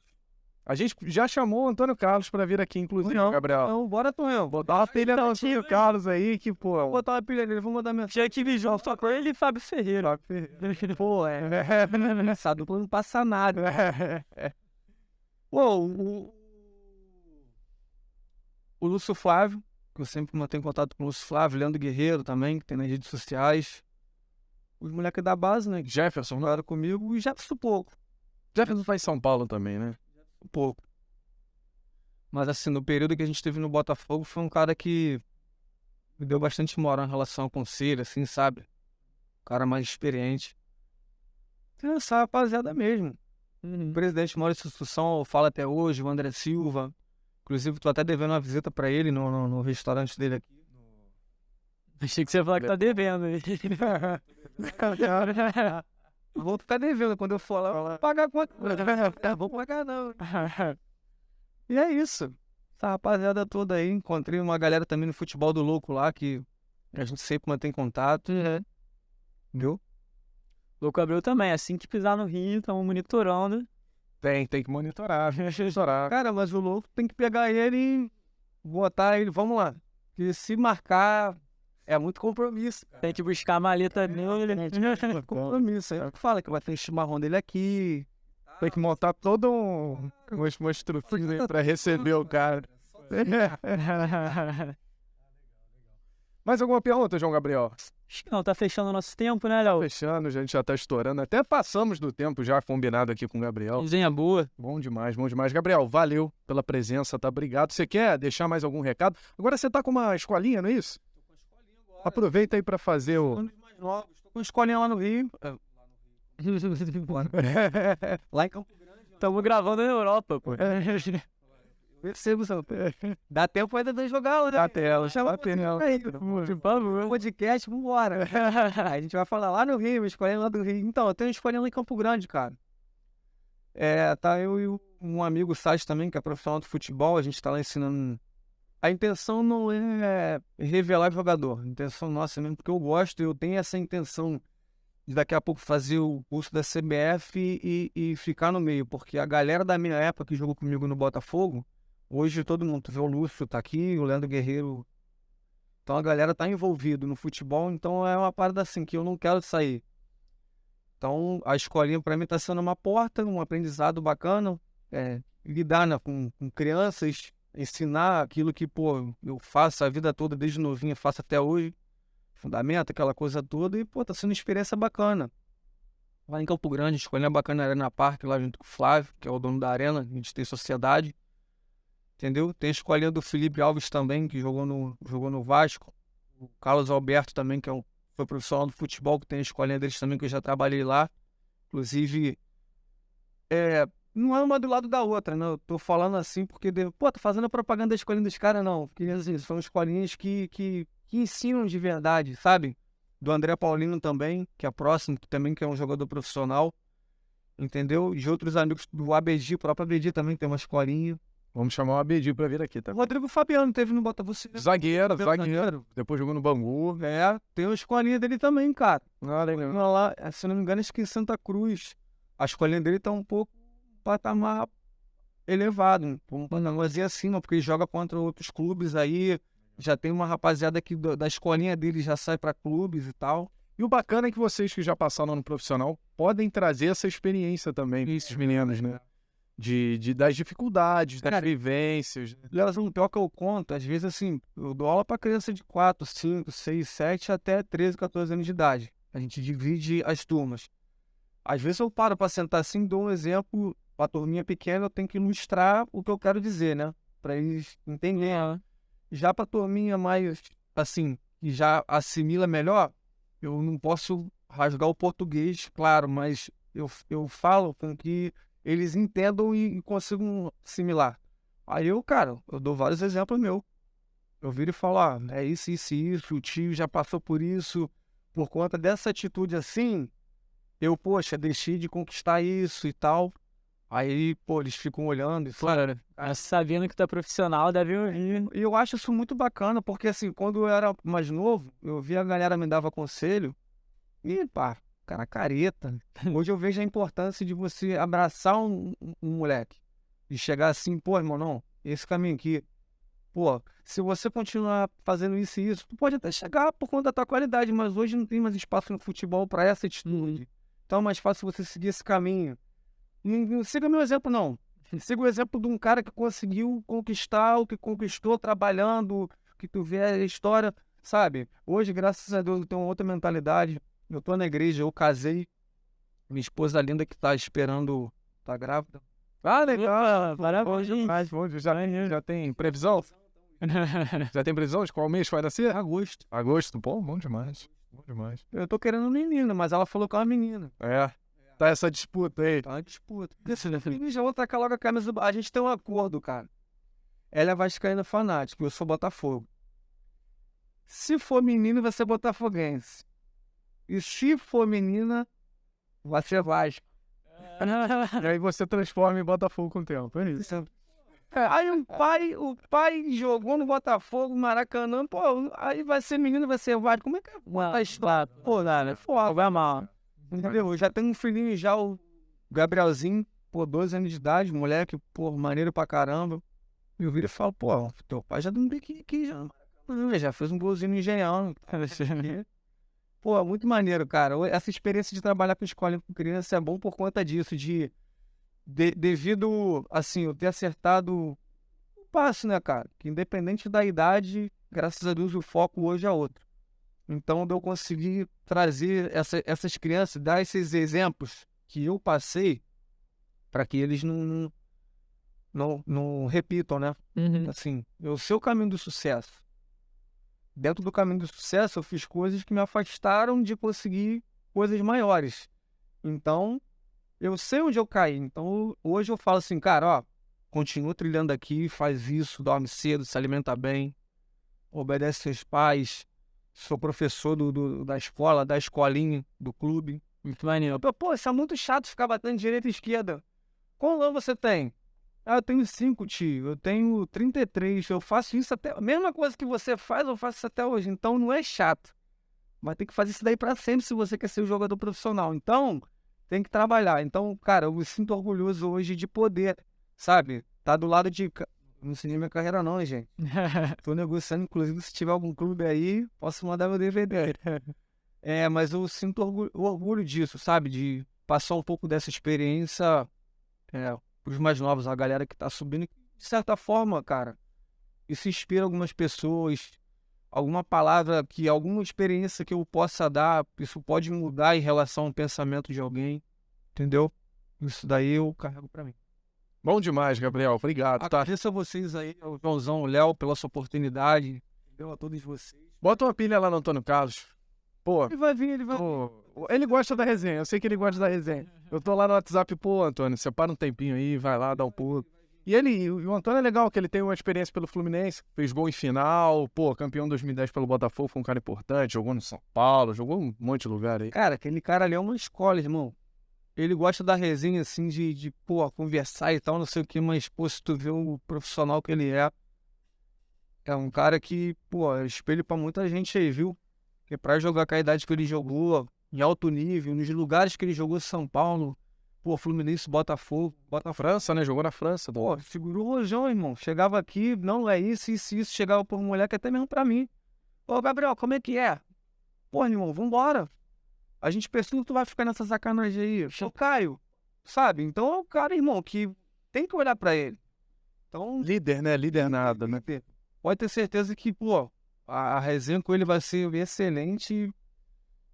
A gente já chamou o Antônio Carlos pra vir aqui, inclusive, Gabriel. Então, bora, Tonhão. Botar uma pilha no Antônio Carlos aí, que, pô... Vou botar uma pilha nele, vou mandar mensagem. Tinha que vir junto só com ele e Fábio Ferreira. Pô, essa dupla não passa nada. Pô, o Lúcio Flávio, que eu sempre mantenho contato com o Lúcio Flávio, Leandro Guerreiro também, que tem nas redes sociais. Os moleques da base, né? Jefferson, Não era comigo, e Jefferson pouco. Jefferson faz São Paulo também, né? Pouco. Mas assim, no período que a gente teve no Botafogo, foi um cara que me deu bastante moral em relação ao conselho, assim, sabe? Um cara mais experiente. Tem essa rapaziada mesmo. O presidente Maurício Assunção fala até hoje, o André Silva. Inclusive, tô até devendo uma visita pra ele no restaurante dele aqui. Achei que você ia falar que tá devendo. Vou ficar devendo quando eu for lá. Vou pagar quanto? Vou pagar não. E é isso. Essa rapaziada toda aí. Encontrei uma galera também no Futebol do Louco lá, que a gente sempre mantém contato. Viu? Louco Abreu também. Assim que pisar no Rio, estamos monitorando. Tem que monitorar. Cara, mas o Louco tem que pegar ele e botar ele. Vamos lá. Porque se marcar... É muito compromisso. Tem que buscar a maleta dele. Compromisso. Aí fala que vai ter o chimarrão dele aqui. Tem que montar todo uma estrutura pra receber o cara. Mais alguma pergunta, João Gabriel? Acho que não, tá fechando o nosso tempo, né, Léo? Fechando, a gente já tá estourando. Até passamos do tempo já combinado aqui com o Gabriel. Resenha boa. Bom demais, bom demais. Gabriel, valeu pela presença, tá? Obrigado. Você quer deixar mais algum recado? Agora você tá com uma escolinha, não é isso? Aproveita aí pra fazer o... Estou com uma escolinha lá no Rio. Lá em Campo Grande. Estamos gravando na Europa, pô. Percebo, dá tempo ainda de jogar, né? Dá tela, Chama dá tela. Por favor. Podcast, vambora. A gente vai falar lá no Rio, escolhendo lá do Rio. Então, eu tenho escolhendo lá em Campo Grande, cara. Tá eu e um amigo, o Sage também, que é profissional de futebol, a gente tá lá ensinando. A intenção não é revelar jogador. A intenção nossa é mesmo, porque eu gosto, eu tenho essa intenção de daqui a pouco fazer o curso da CBF e ficar no meio, porque a galera da minha época que jogou comigo no Botafogo, hoje todo mundo, tu vê o Lúcio tá aqui, o Leandro Guerreiro. Então a galera tá envolvida no futebol, então é uma parada assim que eu não quero sair. Então a escolinha para mim tá sendo uma porta, um aprendizado bacana, lidar, né, com crianças, ensinar aquilo que, pô, eu faço a vida toda, desde novinho, faço até hoje, fundamento, aquela coisa toda, e, pô, tá sendo uma experiência bacana. Lá em Campo Grande, escolinha bacana, Arena Parque, lá junto com o Flávio, que é o dono da arena, a gente tem sociedade, entendeu? Tem a escolinha do Felipe Alves também, que jogou no Vasco, o Carlos Alberto também, que foi profissional do futebol, que tem a escolinha deles também, que eu já trabalhei lá, inclusive, não é uma do lado da outra, né? Eu tô falando assim porque, tô fazendo a propaganda da escolinha dos caras, não. Porque, assim, são escolinhas que ensinam de verdade, sabe? Do André Paulino também, que é próximo, que é um jogador profissional, entendeu? E de outros amigos do ABG, o próprio ABG também tem uma escolinha. Vamos chamar o Abedi pra vir aqui, tá? O Rodrigo Fabiano teve no Botafogo. Zagueiro. Depois jogou no Bangu. Tem uma escolinha dele também, cara. Legal. Lá, se eu não me engano, acho que em Santa Cruz. A escolinha dele tá um pouco patamar elevado, vamos dizer assim, não, porque ele joga contra outros clubes aí, já tem uma rapaziada que da escolinha dele já sai para clubes e tal. E o bacana é que vocês que já passaram no profissional podem trazer essa experiência também para esses meninos, né? Das dificuldades, das vivências. Leozão, pior que eu conto, às vezes assim, eu dou aula para criança de 4, 5, 6, 7 até 13, 14 anos de idade. A gente divide as turmas. Às vezes eu paro para sentar assim, dou um exemplo. Para a turminha pequena, eu tenho que ilustrar o que eu quero dizer, né? Para eles entenderem. Já para a turminha mais, assim, que já assimila melhor, eu não posso rasgar o português, claro, mas eu falo com que eles entendam e consigam assimilar. Aí eu dou vários exemplos meus. Eu viro e falo, é isso, o tio já passou por isso, por conta dessa atitude assim, eu, deixei de conquistar isso e tal. Aí, eles ficam olhando e claro, sabendo que tu é profissional, deve ouvir. E eu acho isso muito bacana, porque assim, quando eu era mais novo, eu via a galera me dava conselho e, cara, careta. Hoje eu vejo a importância de você abraçar um moleque e chegar assim, irmão, não, esse caminho aqui, se você continuar fazendo isso e isso, tu pode até chegar por conta da tua qualidade, mas hoje não tem mais espaço no futebol para essa atitude. Então é mais fácil você seguir esse caminho. Não siga meu exemplo, não. Siga o exemplo de um cara que conseguiu conquistar o que conquistou trabalhando, que tu vê a história, sabe? Hoje, graças a Deus, eu tenho uma outra mentalidade. Eu tô na igreja, eu casei. Minha esposa linda que tá esperando, tá grávida. Legal, parabéns. Já tem previsão? Já tem previsão de qual mês vai nascer? Agosto. Agosto, bom demais. Bom demais. Eu tô querendo menina, mas ela falou que é uma menina. Tá essa disputa aí. Tá uma disputa. Já vou tacar logo a camisa. A gente tem um acordo, cara. Ela é vascaína fanática, eu sou Botafogo. Se for menino, vai ser botafoguense. E se for menina, vai ser Vasco. E aí você transforma em Botafogo com o tempo, é isso. Aí o pai jogou no Botafogo, Maracanã, aí vai ser menino, vai ser Vasco. Como é que é? É foda, vai mal. Entendeu? Já tem um filhinho já, o Gabrielzinho, 12 anos de idade, moleque, maneiro pra caramba. Eu viro e falo, teu pai já deu um biquinho aqui, já fez um golzinho no Engenhão. Muito maneiro, cara. Essa experiência de trabalhar com escola com criança é bom por conta disso, devido, assim, eu ter acertado o passo, né, cara? Que independente da idade, graças a Deus, o foco hoje é outro. Então, eu consegui trazer essas crianças, dar esses exemplos que eu passei para que eles não repitam, né? Assim, eu sei o caminho do sucesso. Dentro do caminho do sucesso, eu fiz coisas que me afastaram de conseguir coisas maiores. Então, eu sei onde eu caí. Então, hoje eu falo assim, cara, ó, continua trilhando aqui, faz isso, dorme cedo, se alimenta bem, obedece seus pais, sou professor da escola, da escolinha, do clube. Muito maneiro. Pô, isso é muito chato ficar batendo direita e esquerda. Qual lã você tem? Ah, eu tenho 5, tio. Eu tenho 33. Eu faço isso até... A mesma coisa que você faz, eu faço isso até hoje. Então, não é chato. Mas tem que fazer isso daí pra sempre se você quer ser um jogador profissional. Então, tem que trabalhar. Então, cara, eu me sinto orgulhoso hoje de poder, sabe? Tá do lado de... Não sei nem minha carreira não, hein, gente. Tô negociando, inclusive, se tiver algum clube aí, posso mandar meu DVD. Mas eu sinto orgulho disso, sabe? De passar um pouco dessa experiência pros mais novos, a galera que tá subindo. De certa forma, cara, isso inspira algumas pessoas, alguma palavra, alguma experiência que eu possa dar, isso pode mudar em relação ao pensamento de alguém, entendeu? Isso daí eu carrego pra mim. Bom demais, Gabriel. Obrigado, tá? Agradeço a vocês aí, ao Joãozão, ao Léo, pela sua oportunidade, entendeu? A todos vocês. Bota uma pilha lá no Antônio Carlos. Pô, Ele vai vir. ele gosta da resenha, eu sei que ele gosta da resenha. Eu tô lá no WhatsApp, pô, Antônio, separa um tempinho aí, vai lá, dá um pulo. E o Antônio é legal, que ele tem uma experiência pelo Fluminense, fez gol em final, pô, campeão 2010 pelo Botafogo, foi um cara importante, jogou no São Paulo, jogou um monte de lugar aí. Cara, aquele cara ali é uma escola, irmão. Ele gosta da resenha, assim, de conversar e tal, não sei o que, mas, pô, se tu vê o profissional que ele é um cara que, pô, é espelho pra muita gente aí, viu? Porque pra jogar com a idade que ele jogou, em alto nível, nos lugares que ele jogou, São Paulo, pô, Fluminense, Botafogo. França, né? Jogou na França. Pô, segurou o rojão, irmão. Chegava aqui, não é isso. Chegava por moleque até mesmo pra mim. Ô, Gabriel, como é que é? Pô, irmão, vambora. A gente pensa que tu vai ficar nessa sacanagem aí. Eu caio, sabe? Então é o cara, irmão, que tem que olhar pra ele. Então, Líder, né? Líder nada, né? pode ter certeza que, pô, a resenha com ele vai ser excelente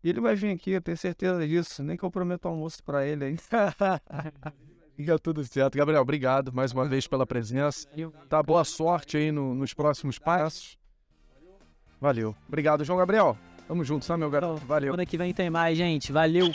e ele vai vir aqui, eu tenho certeza disso. Nem que eu prometo almoço pra ele aí. Fica tudo certo. Gabriel, obrigado mais uma vez pela presença. Tá, boa sorte aí nos próximos passos. Valeu. Obrigado, João Gabriel. Tamo junto, tá, meu garoto? Valeu. Semana que vem tem mais, gente. Valeu.